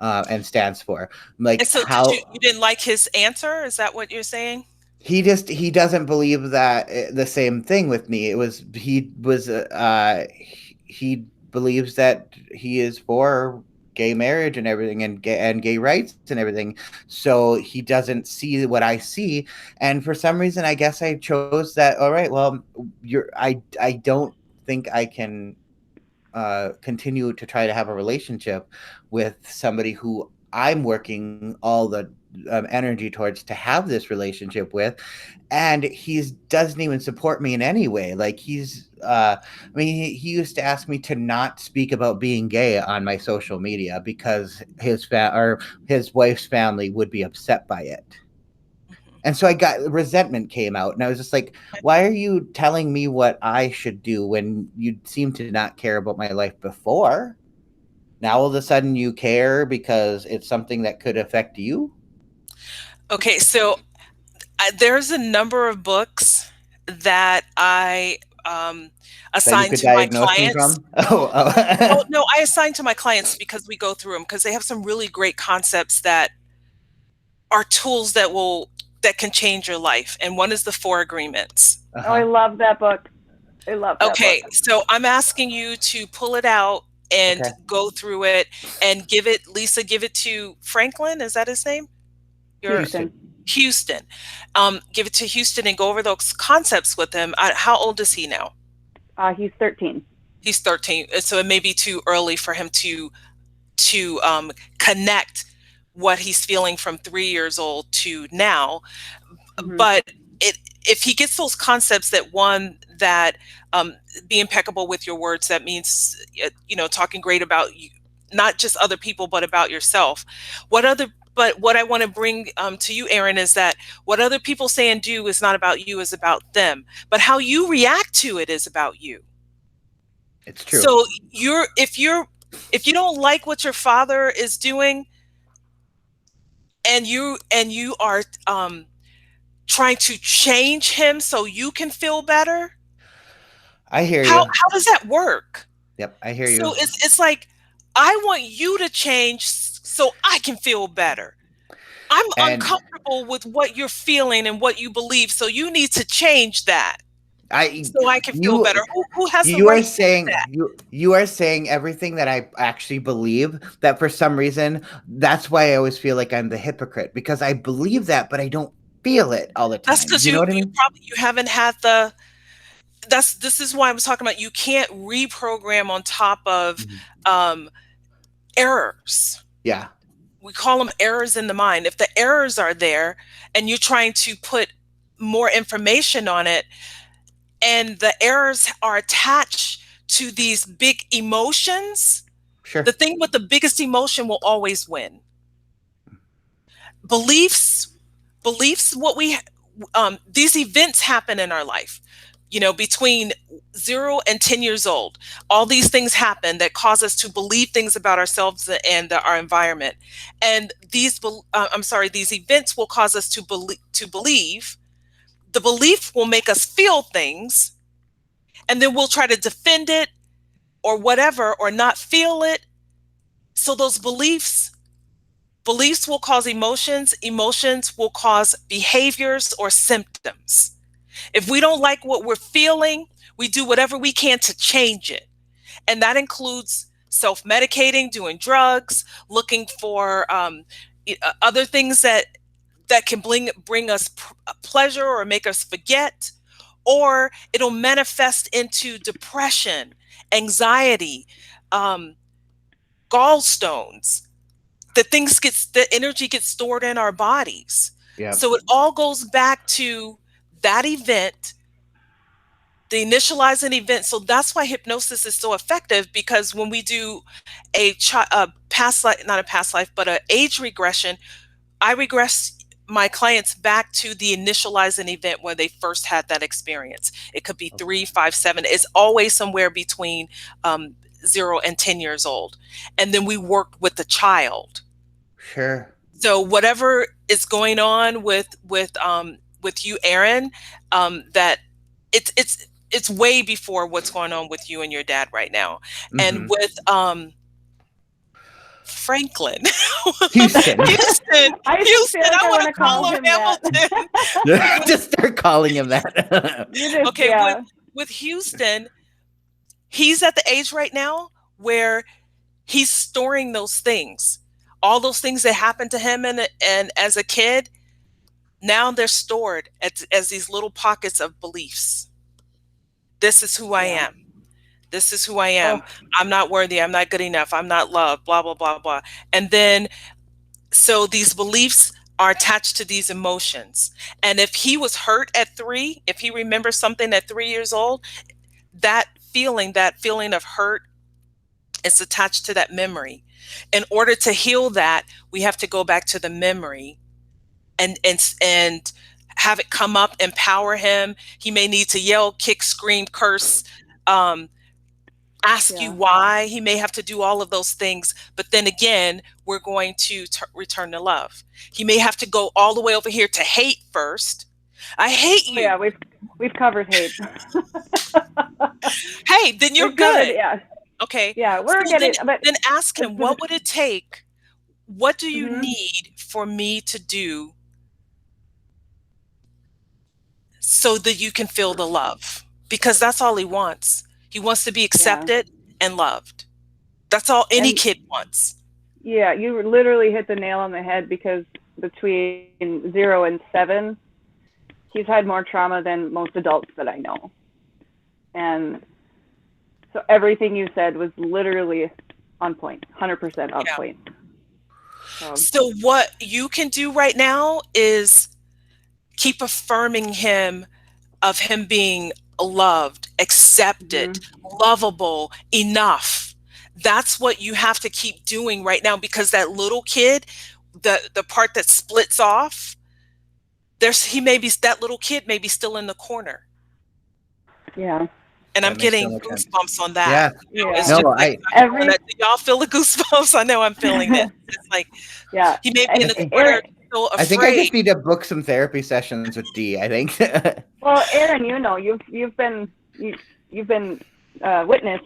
and stands for, And like so, how you didn't like his answer? Is that what you're saying? he doesn't believe that the same thing with me. He believes that he is for gay marriage and everything, and gay rights and everything, so he doesn't see what I see. And for some reason, I guess I chose that. All right, well, I don't think I can continue to try to have a relationship with somebody who I'm working all the energy towards to have this relationship with, and he doesn't even support me in any way. Like I mean, he used to ask me to not speak about being gay on my social media because his wife's family would be upset by it. Mhm. And so I got resentment came out, and I was just like, why are you telling me what I should do when you seem to not care about my life before? Now all of a sudden you care because it's something that could affect you? Okay, so there's a number of books that I That you assign could to my diagnose me clients. from? Oh. Well, no, I assign to my clients because we go through them because they have some really great concepts that are tools that can change your life. And one is the 4 agreements. Oh, I Uh-huh. love that book. I love that book. Okay, so I'm asking you to pull it out and Okay. go through it and give it, Lisa, give it to Franklin. Is that his name? Your Houston. Houston. Houston. Give it to Houston and go over those concepts with him. How old is he now? He's 13. He's 13. So it may be too early for him to connect what he's feeling from 3 years old to now. Mm-hmm. But if he gets those concepts, that be impeccable with your words, that means talking great about you, not just other people but about yourself. What other But what I want to bring to you, Aaron, is that what other people say and do is not about you, is about them. But how you react to it is about you. It's true. So if you don't like what your father is doing, and you are trying to change him so you can feel better, I hear how you. how does that work? Yep, I hear So you. it's like, I want you to change so I can feel better. I'm And uncomfortable with what you're feeling and what you believe, so you need to change that I so I can feel you better. Who has the you are right to do saying that? you are saying everything that I actually believe, that for some reason that's why I always feel like I'm the hypocrite, because I believe that but I don't feel it all the That's time. because You know what I you mean? probably you haven't had this is why I was talking about, you can't reprogram on top of Mhm. um, errors. Yeah. We call them errors in the mind. If the errors are there and you're trying to put more information on it, and the errors are attached to these big emotions, the Sure. thing with the biggest emotion will always win. Beliefs, what we these events happen in our life, between 0 and 10 years old. All these things happen that cause us to believe things about ourselves and our environment. And these events will cause us to believe. The belief will make us feel things, and then we'll try to defend it or whatever, or not feel it. So those beliefs will cause emotions. Emotions will cause behaviors or symptoms. If we don't like what we're feeling, we do whatever we can to change it. And that includes self-medicating, doing drugs, looking for other things that can bring us pleasure or make us forget, or it'll manifest into depression, anxiety, um, gallstones. The energy gets stored in our bodies. Yep. So it all goes back to that event, the initializing event. So that's why hypnosis is so effective, because when we do a past life, not a past life, but a age regression, I regress my clients back to the initializing event where they first had that experience. It could be Okay. 3, 5, 7. It's always somewhere between 0 and 10 years old. And then we work with the child. Sure. So whatever is going on with you, Aaron, that it's way before what's going on with you and your dad right now. And Mhm. with Franklin, Houston. Houston, I feel Houston, like I I want want to to call call him him that. Hamilton. Just start calling him that. You just, Okay, with yeah, with Houston, he's at the age right now where he's storing those things. All those things that happened to him and as a kid, now they're stored as these little pockets of beliefs. This is who I yeah. am. This is who I am. Oh, I'm not worthy. I'm not good enough. I'm not loved, blah, blah, blah, blah. And then, so these beliefs are attached to these emotions. And if he was hurt at 3, if he remembers something at 3 years old, that feeling of hurt is attached to that memory. In order to heal that, we have to go back to the memory and have it come up, empower him. He may need to yell, kick, scream, curse, um, ask you yeah. why. He may have to do all of those things. But then again, we're going to return to love. He may have to go all the way over here to hate first. I hate Oh, yeah. you. We've covered hate. Hey, then you're We've covered, good. yeah, Okay. yeah. So We're getting, but then ask him, what would it take? What do you hmm need for me to do so that you can feel the love? Because that's all he wants. He wants to be yeah, accepted and loved. That's all any and kid wants. yeah, you literally hit the nail on the head, because between 0 and 7, he's had more trauma than most adults that I know. And so everything you said was literally on point, 100% on Yeah. point. So, So what you can do right now is keep affirming him, of him being loved, accepted, mhm. lovable, enough. That's what you have to keep doing right now, because that little kid, the part that splits off, that little kid may be still in the corner. Yeah. And I'm That makes so getting much sense. goosebumps on that. Yeah. It's Yeah. just No, like, I I'm feeling Every that. Do y'all feel the goosebumps? I know I'm feeling it. It's like yeah. he may be And in the corner, Aaron, so I think I afraid. just need to book some therapy sessions with Dee, I think. well, Aaron, you've been witness,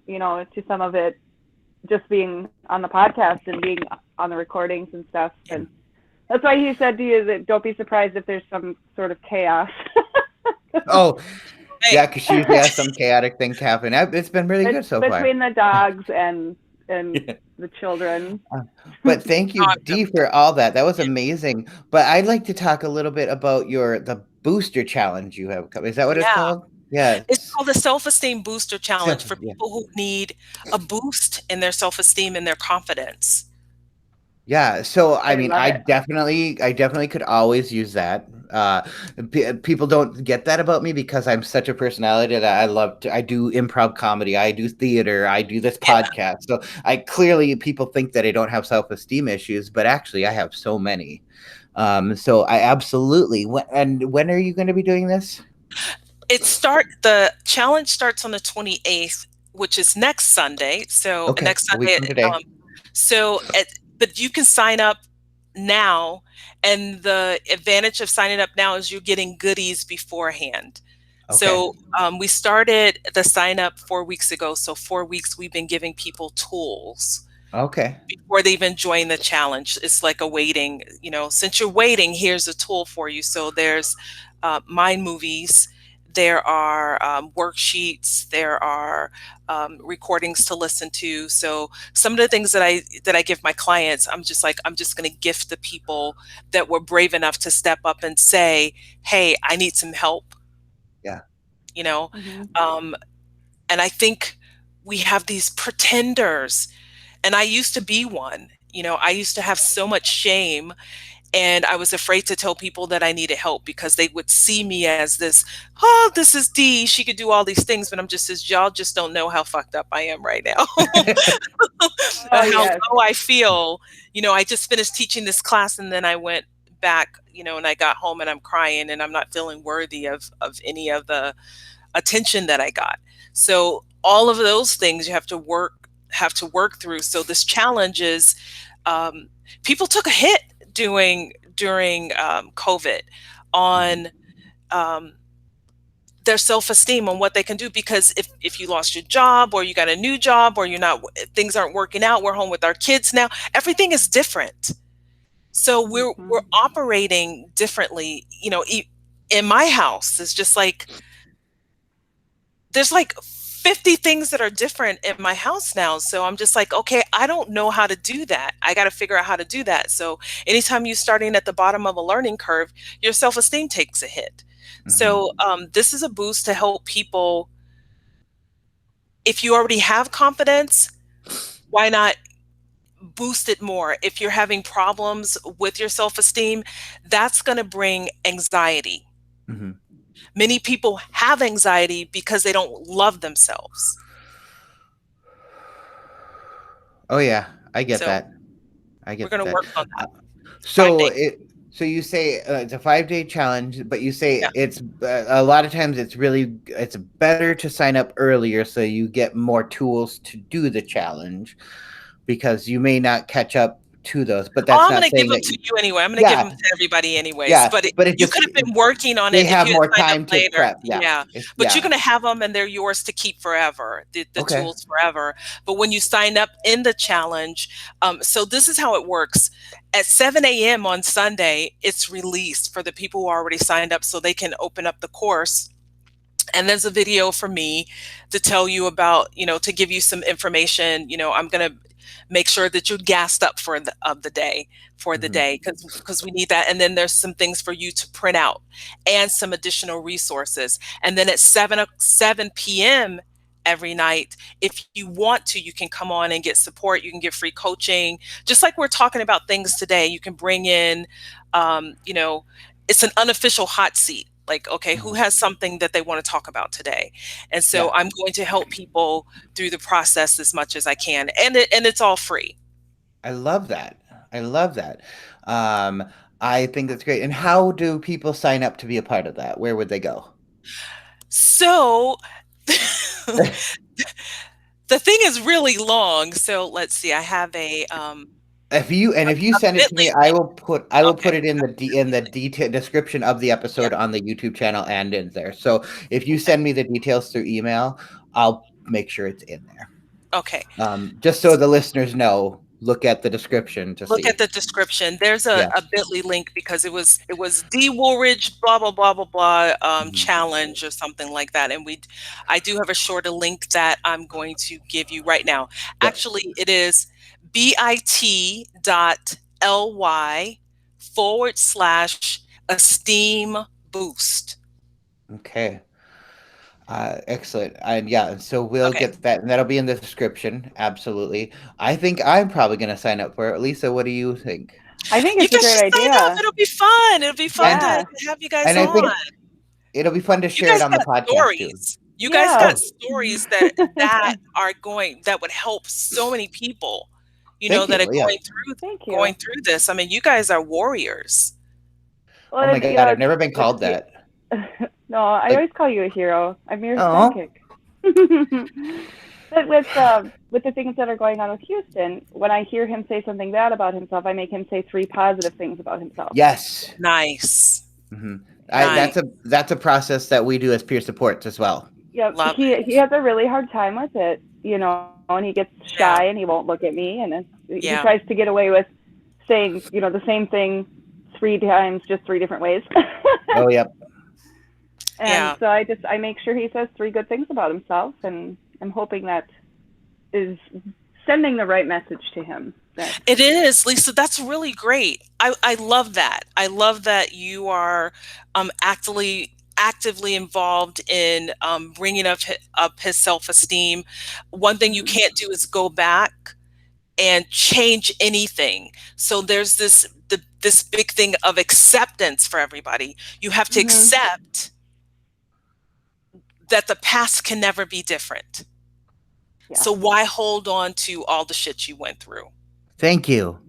to some of it, just being on the podcast and being on the recordings and stuff. And that's why he said to you that don't be surprised if there's some sort of chaos. Oh, Hey, yeah, because she usually has some chaotic thing happen. It's been really good so far. Between the dogs and the children. But thank you, oh, I'm Dee, for all that. That was amazing. But I'd like to talk a little bit about the booster challenge you have coming. Is that what it's yeah. called? Yeah. It's called the Self-Esteem Booster Challenge for Yeah. people who need a boost in their self-esteem and their confidence. Yeah, so I I mean, love it. I definitely could always use that. People don't get that about me because I'm such a personality that I do improv comedy, I do theater, I do this Yeah. podcast. So I clearly people think that I don't have self-esteem issues, but actually I have so many. So I absolutely. When are you going to be doing this? The challenge starts on the 28th, which is next Sunday. So Okay, next a week Sunday, from today. so but you can sign up now, and the advantage of signing up now is you're getting goodies beforehand. Okay. So we started the sign up 4 weeks ago. So 4 weeks we've been giving people tools Okay. before they even join the challenge. It's like a waiting, since you're waiting, here's a tool for you. So there's mind movies, there are worksheets, there are recordings to listen to. So some of the things that I give my clients, I'm just going to gift the people that were brave enough to step up and say, hey, I need some help, Yeah. you know. Mm-hmm. And I think we have these pretenders, and I used to be one. I used to have so much shame, and I was afraid to tell people that I needed help because they would see me as this, oh, this is Dee, she could do all these things, but I'm just as y'all just don't know how fucked up I am right now. Oh How yes. low I feel. I just finished teaching this class, and then I went back, and I got home and I'm crying and I'm not feeling worthy of any of the attention that I got. So all of those things you have to work through. So this challenge is, people took a hit during COVID on um, their self-esteem, on what they can do, because if you lost your job or you got a new job or things aren't working out, we're home with our kids now, everything is different. So we're Mm-hmm. we're operating differently. In my house, it's just like there's like 50 things that are different in my house now. So I'm just like, okay, I don't know how to do that. I got to figure out how to do that. So anytime you're starting at the bottom of a learning curve, your self-esteem takes a hit. So this is a boost to help people. If you already have confidence, why not boost it more? If you're having problems with your self-esteem, that's going to bring anxiety. Mm-hmm. Many people have anxiety because they don't love themselves. Oh yeah, I get So that. I we're get going to that. work on Uh, that. So 5 days. it so you say it's a 5-day challenge, but you say Yeah. it's a lot of times it's better to sign up earlier so you get more tools to do the challenge because you may not catch up to those. But Oh, that's I'm not going to give saying them that to you anyway. I'm going to give yeah, them to everybody anyways. yeah, But but it you just could have been working on they it if have you had more signed up time to later. prep. Yeah. Yeah. But you're Yeah. going to have them and they're yours to keep forever, the Okay. tools forever. But when you sign up in the challenge, so this is how it works. At 7 a.m. on Sunday, it's released for the people who already signed up so they can open up the course. And there's a video for me to tell you about, to give you some information. I'm going to make sure that you're gassed up for the day, Mhm. because we need that. And then there's some things for you to print out and some additional resources. And then at 7 p.m. every night, if you want to, you can come on and get support. You can get free coaching, just like we're talking about things today. You can bring in, it's an unofficial hot seat. Like, okay, who Mhm. has something that they want to talk about today? And so Yeah. I'm going to help people through the process as much as I can. And it's all free. I love that. I love that. Um, I think that's great. And how do people sign up to be a part of that? Where would they go? So the thing is really long. So let's see. I have If you a send it to Bitly me, link. I will Okay. put it in the detail description of the Yeah. episode on the YouTube channel and in there. So if you send me the details through email, I'll make sure it's in there. Okay. Just so the listeners know, look at the description to Look at see. the description. There's Yeah. a Bitly link because it was Dee Woolridge blah blah blah blah blah Mhm. challenge or something like that. And I do have a shorter link that I'm going to give you right now. Yep. Actually, it is bit.ly/esteem boost. Okay. Excellent. And yeah, so we'll Okay. get that, and that'll be in the description. Absolutely. I think I'm probably going to sign up for it. Lisa, what do you think? I think You it's a guys great should sign up. idea. It'll be fun. It'll be fun And to Yeah. have you guys and I on. think it'll be fun to You share it guys on the got podcast too. stories. You guys Yeah. got Oh, stories that would help so many people, thank that you. are Yeah. Thank going you. through this. I mean, you guys are warriors. Oh Well, my and, God, I've never been with called that. no, I Like, always call you a hero. I'm your oh, sidekick. But with the things that are going on with Houston, when I hear him say something bad about himself, I make him say three positive things about himself. yes. Nice. hmm Nice. that's a process that we do as peer supports as well. Yep, Love he it. has a really hard time with it, and he gets Yeah. shy and he won't look at me, and he Yeah. tries to get away with saying, the same thing three times, just three different ways. Oh, yep. And Yeah. so I make sure he says three good things about himself, and I'm hoping that is sending the right message to him. That It is, Lisa. That's really great. I love that. I love that you are actively involved in bringing up his self-esteem. One thing you mhm, can't do is go back and change anything. So there's this big thing of acceptance for everybody. You have to mhm, accept that the past can never be different. yeah, So why hold on to all the shit you went through? Thank you.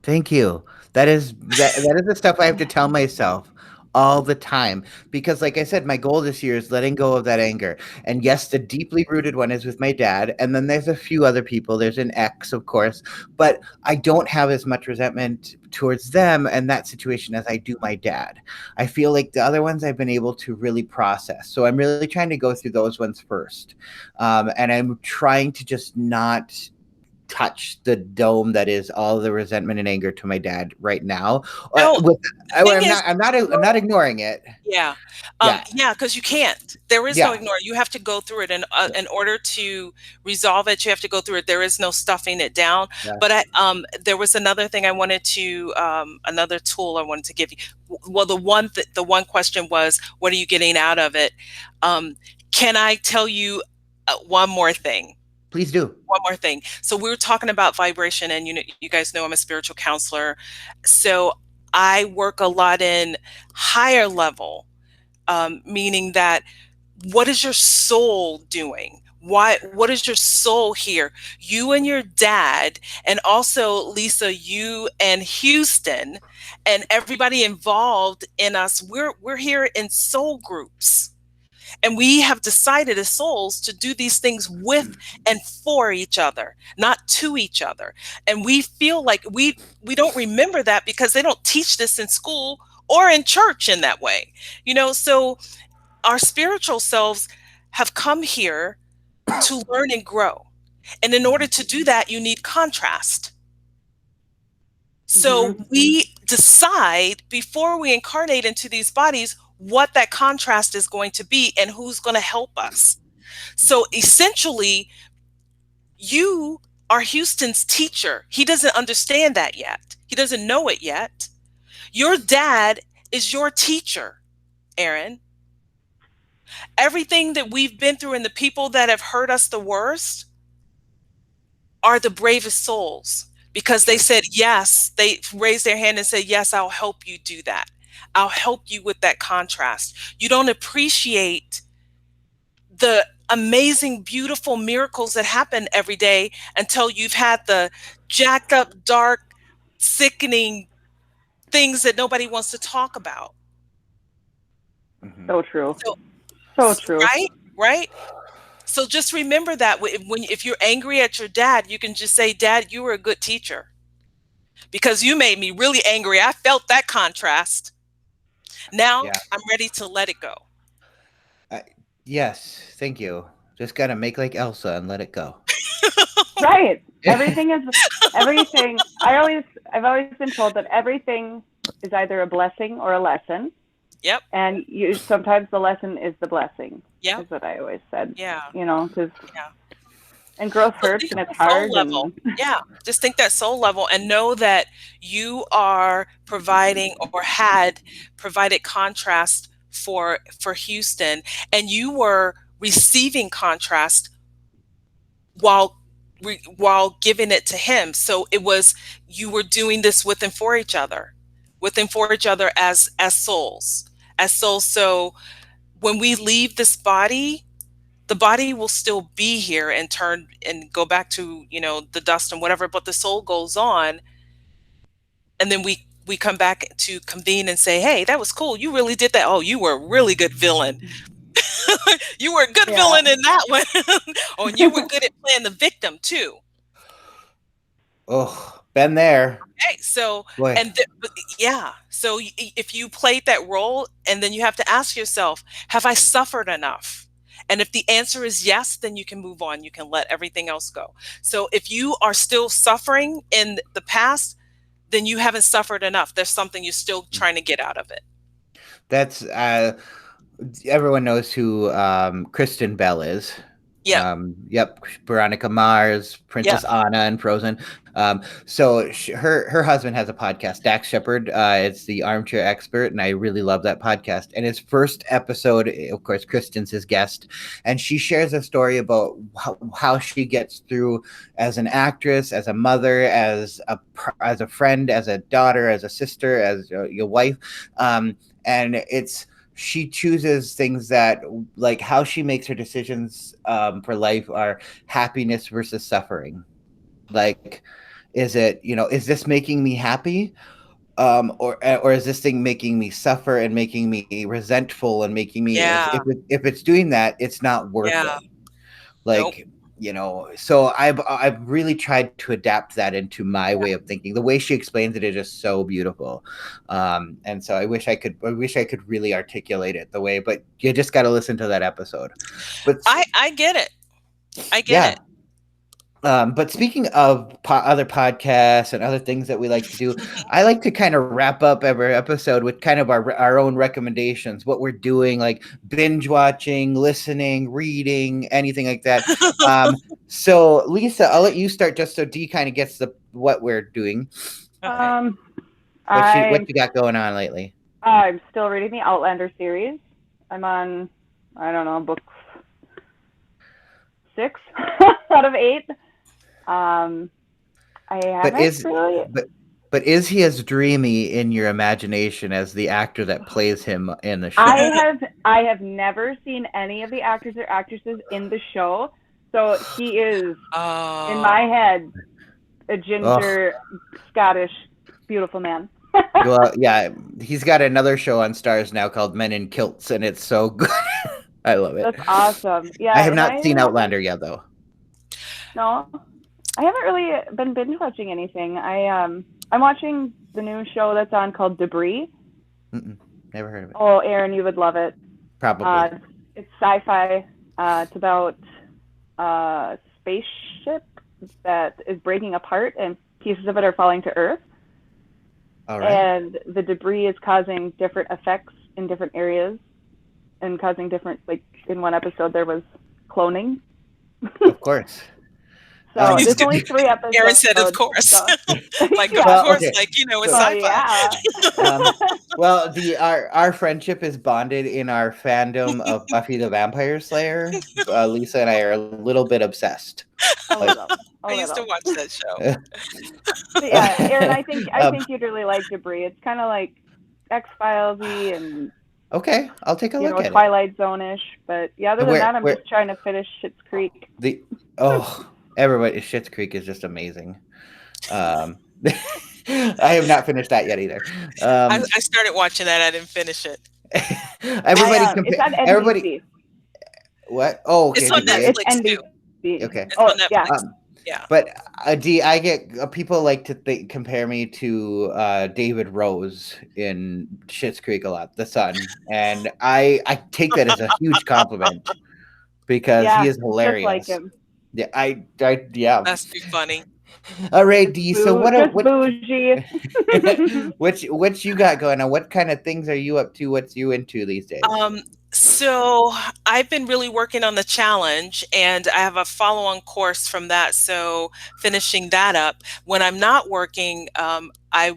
Thank you. That is the stuff I have to tell myself all the time because like I said, my goal this year is letting go of that anger. And yes, the deeply rooted one is with my dad, and then there's a few other people. There's an ex, of course, but I don't have as much resentment towards them and that situation as I do my dad. I feel like the other ones I've been able to really process. So I'm really trying to go through those ones first. And I'm trying to just not touch the dome that is all the resentment and anger to my dad right now. No, With the thing is, I'm not ignoring it. yeah. Yeah. Yeah, because you can't. There is no Yeah. ignore. You have to go through it, and Yeah. in order to resolve it, you have to go through it. There is no stuffing it down. Yeah. But there was another thing I wanted to, another tool I wanted to give you. Well, the one question was, what are you getting out of it? Can I tell you one more thing? Please do. One more thing. So we were talking about vibration, and you guys know I'm a spiritual counselor. So I work a lot in higher level, meaning that what is your soul doing? What is your soul here? You and your dad, and also Lisa, you and Houston, and everybody involved in us. We're here in soul groups. And we have decided as souls to do these things with and for each other, not to each other. And we feel like we don't remember that because they don't teach this in school or in church in that way. So our spiritual selves have come here to learn and grow. And in order to do that, you need contrast. So mhm, we decide before we incarnate into these bodies what that contrast is going to be and who's going to help us. So essentially, you are Houston's teacher. He doesn't understand that yet. He doesn't know it yet. Your dad is your teacher, Aaron. Everything that we've been through and the people that have hurt us the worst are the bravest souls because they Sure. said yes. They raised their hand and said, yes, I'll help you do that. I'll help you with that contrast. You don't appreciate the amazing, beautiful miracles that happen every day until you've had the jacked up, dark, sickening things that nobody wants to talk about. Mhm. So true. So, So true. right? So just remember that if you're angry at your dad, you can just say, "Dad, you were a good teacher because you made me really angry. I felt that contrast. Now Yeah. I'm ready to let it go." I, yes. Thank you. Just gotta make like Elsa and let it go. Right. Everything. I've always been told that everything is either a blessing or a lesson, Yep. and sometimes the lesson is the blessing. Yep. Is what I always said. Yeah. Because Yeah. and growth So hurts think and at it's the soul hard level. and Yeah. Just think that soul level and know that you are providing or had provided contrast for Houston, and you were receiving contrast while while giving it to him. So it was, you were doing this with and for each other, as souls. So when we leave this body, the body will still be here and turn and go back to, the dust and whatever, but the soul goes on, and then we come back to convene and say, "Hey, that was cool. You really did that. Oh, you were a really good villain. You were a good yeah. villain in that one." Oh, and you were good at playing the victim too. Oh, been there. Okay, so Boy. yeah, so if you played that role, and then you have to ask yourself, have I suffered enough? And if the answer is yes, then you can move on. You can let everything else go. So if you are still suffering in the past, then you haven't suffered enough. There's something you're still trying to get out of it. That's everyone knows who Kristen Bell is. Yep. Yep, Veronica Mars, Yep. Princess Anna, and Frozen. So her husband has a podcast, Dax Shepard. It's the Armchair Expert, and I really love that podcast. And his first episode, of course, Kristen's his guest, and she shares a story about how she gets through as an actress, as a mother, as a friend, as a daughter, as a sister, as your wife, and she chooses things that, like, how she makes her decisions for life are happiness versus suffering. Like, is this making me happy, or is this thing making me suffer and making me resentful and making me, Yeah. if it's doing that, it's not worth Yeah. it. Nope. Like, so I've really tried to adapt that into my Yeah. way of thinking. The way she explains it is just so beautiful, and so I wish I could really articulate it the way, but you just got to listen to that episode. But I get it. I get yeah. it. But speaking of other podcasts and other things that we like to do, I like to kind of wrap up every episode with kind of our own recommendations, what we're doing, like binge watching, listening, reading, anything like that. So Lisa, I'll let you start just so Dee kind of gets what we're doing. Okay. What you got going on lately? I'm still reading the Outlander series. I'm on, I don't know, book 6 out of 8. I But haven't really. is he as dreamy in your imagination as the actor that plays him in the show? I have never seen any of the actors or actresses in the show, so he is in my head a ginger, Scottish, beautiful man. Well, yeah, he's got another show on Stars now called Men in Kilts, and it's so good. I love it. That's awesome. Yeah, I have not seen Outlander yet, though. No, I haven't really been binge watching anything. I'm watching the new show that's on called Debris. Never heard of it. Oh, Aaron, you would love it. Probably. It's sci-fi. It's about a spaceship that is breaking apart and pieces of it are falling to Earth. All right. And the debris is causing different effects in different areas and causing different, like in one episode there was cloning. Of course. So there's only 3 episodes. Aaron said, "Of course." So. Like, yeah. of course, okay. It's sci-fi. Yeah. Well, our friendship is bonded in our fandom of Buffy the Vampire Slayer. Lisa and I are a little bit obsessed. I used to watch that show. But yeah, Aaron, I think you'd really like Debris. It's kind of like X-Files-y and okay, I'll take a look at Twilight Zone-ish. But yeah, other than that, I'm just trying to finish Schitt's Creek. Everybody, Schitt's Creek is just amazing. I have not finished that yet either. I started watching that. I didn't finish it. Everybody It's on everybody NBC. what? Oh, It's okay, on degree. It's Netflix too. NBC. Okay. It's Oh on yeah. Netflix. Yeah. But D, I get people like to compare me to David Rose in Schitt's Creek a lot, the son, and I take that as a huge compliment because he Yeah. is Just like hilarious. him. Yeah, yeah. That's too funny. All right, D. So Just bougie. what you got going on? What kind of things are you up to? What's you into these days? So I've been really working on the challenge, and I have a follow-on course from that. So finishing that up. When I'm not working, I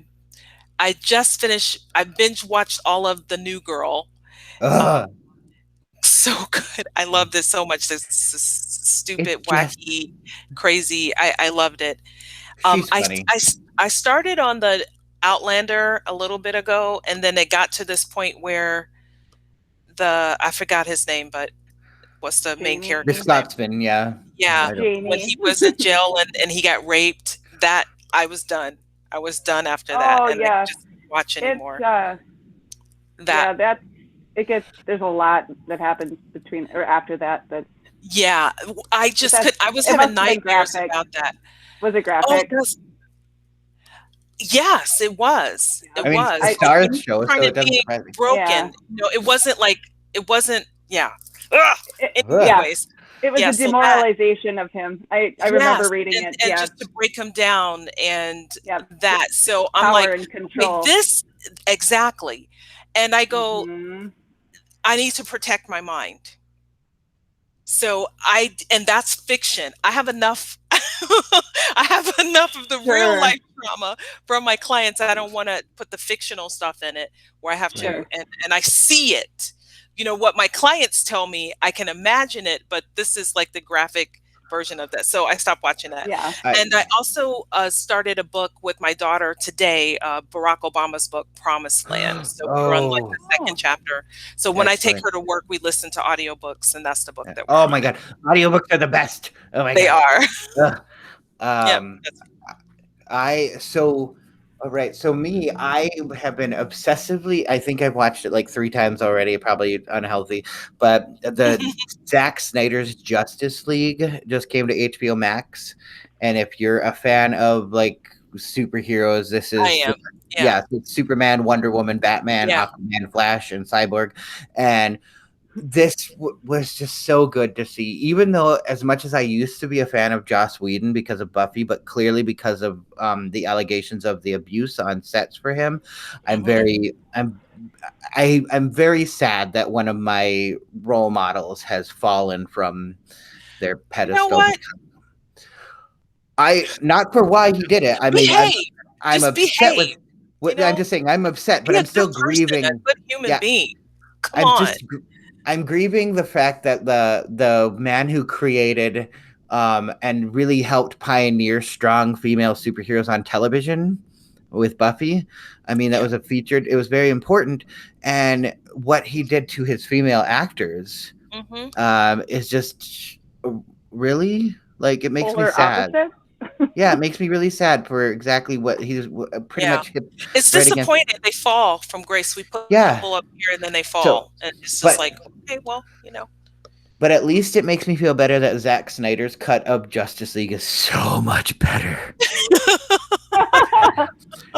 just finished. I binge watched all of The New Girl. Um, Ugh, so good. I love this so much. This it stupid, just wacky, crazy. I loved it. she's funny. I started on the Outlander a little bit ago, and then it got to this point where I forgot his name, but what's the main Jamie. The character's name? Scotsman, yeah. Yeah, I don't. when Jamie. he was in jail and he got raped, that I was done. I was done after that, Oh and I yeah. just didn't watch It's anymore. yeah. That There's a lot that happens between or after that. yeah, I just That's- could. I was it having must have been nightmares graphic. about that. Was it Oh, graphic? yes, it was. It I mean, was. it's a Like, Stars him show, trying so to it doesn't be surprise me. broken. Yeah. It wasn't like it wasn't. Yeah. Ugh. Yeah. Anyways, It was yeah, a so that- demoralization of him. I remember yes, reading and, it. and Yeah. just to break him down and Yeah. that. So I'm Power like, and okay, control. this exactly. And I go, Mhm. I need to protect my mind. So and that's fiction. I have enough. I have enough of the real Sure. life trauma from my clients. I don't want to put the fictional stuff in it where I have to, Sure. and I see it. What my clients tell me, I can imagine it, but this is like the graphic version of that. So I stopped watching that. Yeah. And I also started a book with my daughter today, Barack Obama's book, Promised Land. So we're on like the second chapter. So when I take Excellent. her to work, we listen to audiobooks, and that's the book that we're Oh on. my god, audiobooks are the best. Oh my They god. are. Ugh. Yep. All right. So me, I have been obsessively. I think I've watched it like 3 times already. Probably unhealthy, but the Zack Snyder's Justice League just came to HBO Max, and if you're a fan of like superheroes, this is I am. yeah, it's Superman, Wonder Woman, Batman, Yeah. Aquaman, Flash, and Cyborg, and this was just so good to see. Even though, as much as I used to be a fan of Joss Whedon because of Buffy, but clearly because of the allegations of the abuse on sets for him, I'm very sad that one of my role models has fallen from their You pedestal. know what? Not for why he did it. I mean, Behave. I'm Just upset behave. with. I'm just saying I'm upset, but Be a I'm still good person, grieving. a good human Yeah. being. Come on. I'm grieving the fact that the man who created and really helped pioneer strong female superheroes on television with Buffy. I mean, that was it was very important. And what he did to his female actors is just really like it makes me Polar sad. opposites? Yeah, it makes me really sad for exactly what he's pretty much hit It's right against. disappointing. They fall from grace. We put Yeah. people up here and then they fall. And it's just like, okay, well, But at least it makes me feel better that Zack Snyder's cut of Justice League is so much better.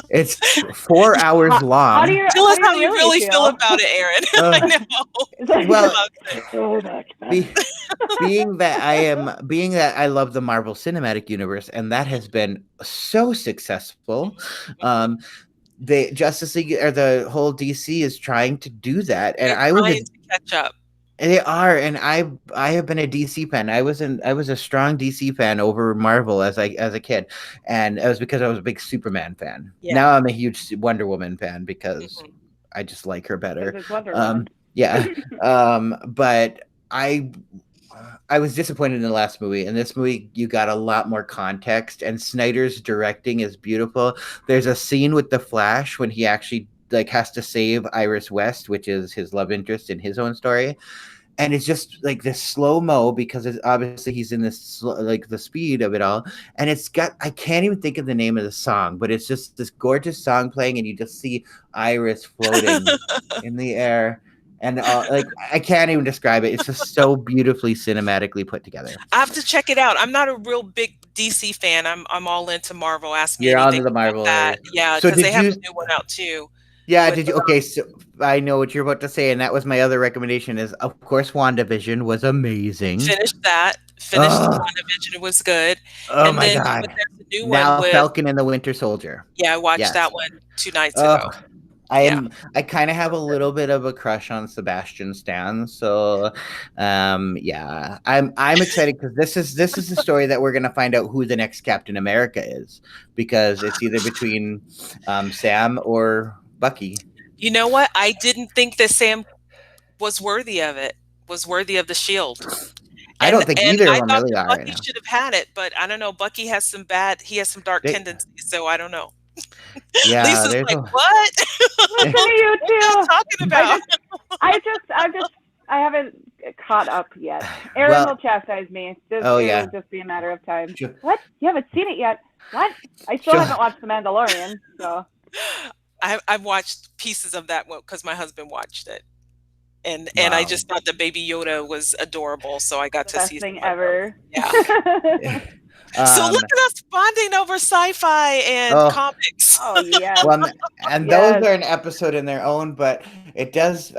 It's 4 hours long. Tell us how you really feel about it, Aaron. I know. Well, so much better. being that I love the Marvel Cinematic Universe, and that has been so successful. The Justice League or the whole DC is trying to do that, and They're trying to catch up. They are, and I have been a DC fan. I was a strong DC fan over Marvel as a kid, and it was because I was a big Superman fan. Yeah. Now I'm a huge Wonder Woman fan because I just like her better. It's Wonder Woman. Yeah, but I was disappointed in the last movie. In this movie, you got a lot more context, and Snyder's directing is beautiful. There's a scene with the Flash when he actually like has to save Iris West, which is his love interest in his own story, and it's just like this slow mo because it's obviously he's in this like the speed of it all, and it's got I can't even think of the name of the song, but it's just this gorgeous song playing, and you just see Iris floating in the air. And like I can't even describe it. It's just so beautifully cinematically put together. I have to check it out. I'm not a real big DC fan. I'm all into Marvel. Ask me You're on anything the about Marvel that. area. Yeah, So because they did have you? a new one out too. Yeah, With did you? Okay, so I know what you're about to say, and that was my other recommendation. Is of course WandaVision was amazing. finished that. Finished Oh, WandaVision. It was good. oh And my then God! but there's a new one Now with Falcon and the Winter Soldier. yeah. I watched Yes. that one 2 nights Oh, ago. I Yeah. am. I kind of have a little bit of a crush on Sebastian Stan, so yeah, I'm excited because this is the story that we're gonna find out who the next Captain America is, because it's either between Sam or Bucky. You know what? I didn't think that Sam was worthy of it. Was worthy of the shield. I don't think And either of I them thought really that are right Bucky now. should have had it, but I don't know. Bucky has some bad. He has some dark They, tendencies, so I don't know. yeah, Lisa's there's like, a "What? Listen to you What are you too. talking I about?" just, I haven't caught up yet. Aaron well. will chastise me. Oh It'll yeah, just be a matter of time. sure, What? You haven't seen it yet? What? I still sure. haven't watched The Mandalorian, so I've watched pieces of that one because my husband watched it, and I Wow. just thought the Baby Yoda was adorable, so I got the to best see thing some of those. ever. Yeah. So look um. at us bonding over sci-fi and Oh. comics. Oh yes, Well, and those yes. are an episode in their own, but it does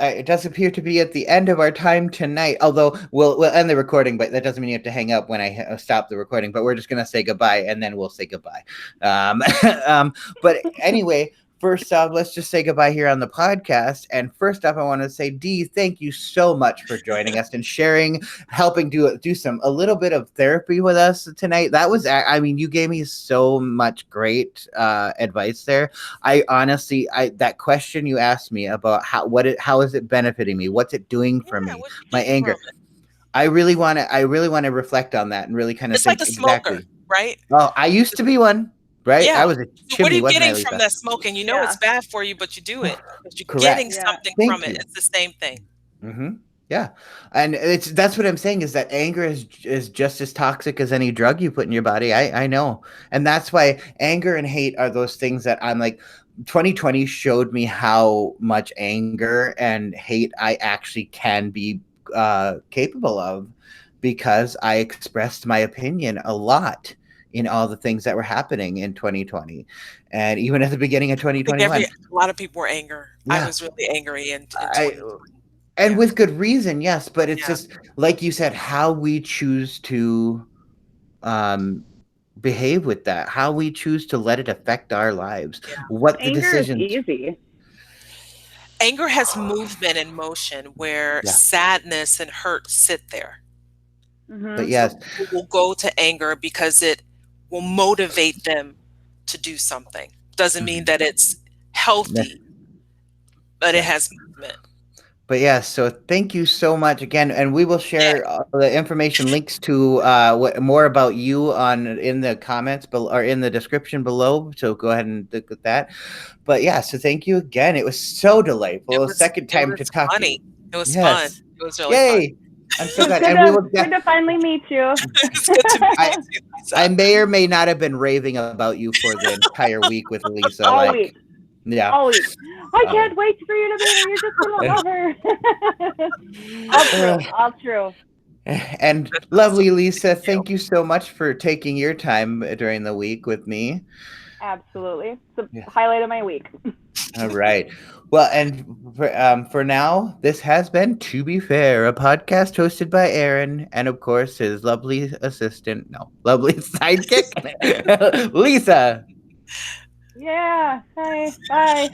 appear to be at the end of our time tonight. Although we'll end the recording, but that doesn't mean you have to hang up when I stop the recording. But we're just gonna say goodbye, and then we'll say goodbye. Um, but anyway, first off, let's just say goodbye here on the podcast. And first off, I want to say, Dee, thank you so much for joining us and sharing, helping do some a little bit of therapy with us tonight. That was, I mean, you gave me so much great advice there. I honestly, that question you asked me about how is it benefiting me? What's it doing for Yeah, me? what you My getting from anger. it? I really want to reflect on that and really kind of It's like think a smoker, exactly. right? Oh, I used to be one, right? Yeah. I was a So what are chimney, you wasn't I, getting from Lisa? that smoking? You know it's Yeah, bad for you, but you do it because you're getting Correct. yeah. something from Thank it. you. It's the same thing. Hmm. Yeah, and that's what I'm saying is that anger is just as toxic as any drug you put in your body. I know, and that's why anger and hate are those things that I'm like. 2020 showed me how much anger and hate I actually can be capable of, because I expressed my opinion a lot in all the things that were happening in 2020, and even at the beginning of I think 2021. a lot of people were angry. I Yeah, was really angry in I 2020. and Yeah. with good reason, yes, but it's Yeah. just like you said, how we choose to um behave with that, how we choose to let it affect our lives, Yeah. what the Anger is decisions. easy. Anger has movement and motion where Yeah, sadness and hurt sit there. but Mhm. So yes. people will go to anger because it will motivate them to do something. Doesn't mean Mhm. that it's Yeah, healthy, but it yeah. has movement. But yes, so thank you so much again, and we will Yeah, share the information, links to what more about you on in the comments or in the description below. So go ahead and look at that. But yeah, so thank you again. It was so delightful. Second it time to was talk to funny. you. It was fun. Yes, It was really fun. yay! I'm It so was glad, and we will. good to finally meet you. It's good to meet I you too, I Lisa. may or may not have been raving about you for the entire week with Lisa. All Like, week, yeah. all week. I Oh. can't wait for you to meet her. You're just gonna love her. All true. All true. And That's lovely awesome. Lisa, Thank you. thank you so much for taking your time during the week with me. Absolutely. It's the Yeah. highlight of my week. All right. Well, and for now, this has been To Be Fair, a podcast hosted by Aaron and, of course, his lovely assistant, no, lovely sidekick, Lisa. Yeah. Bye. Bye.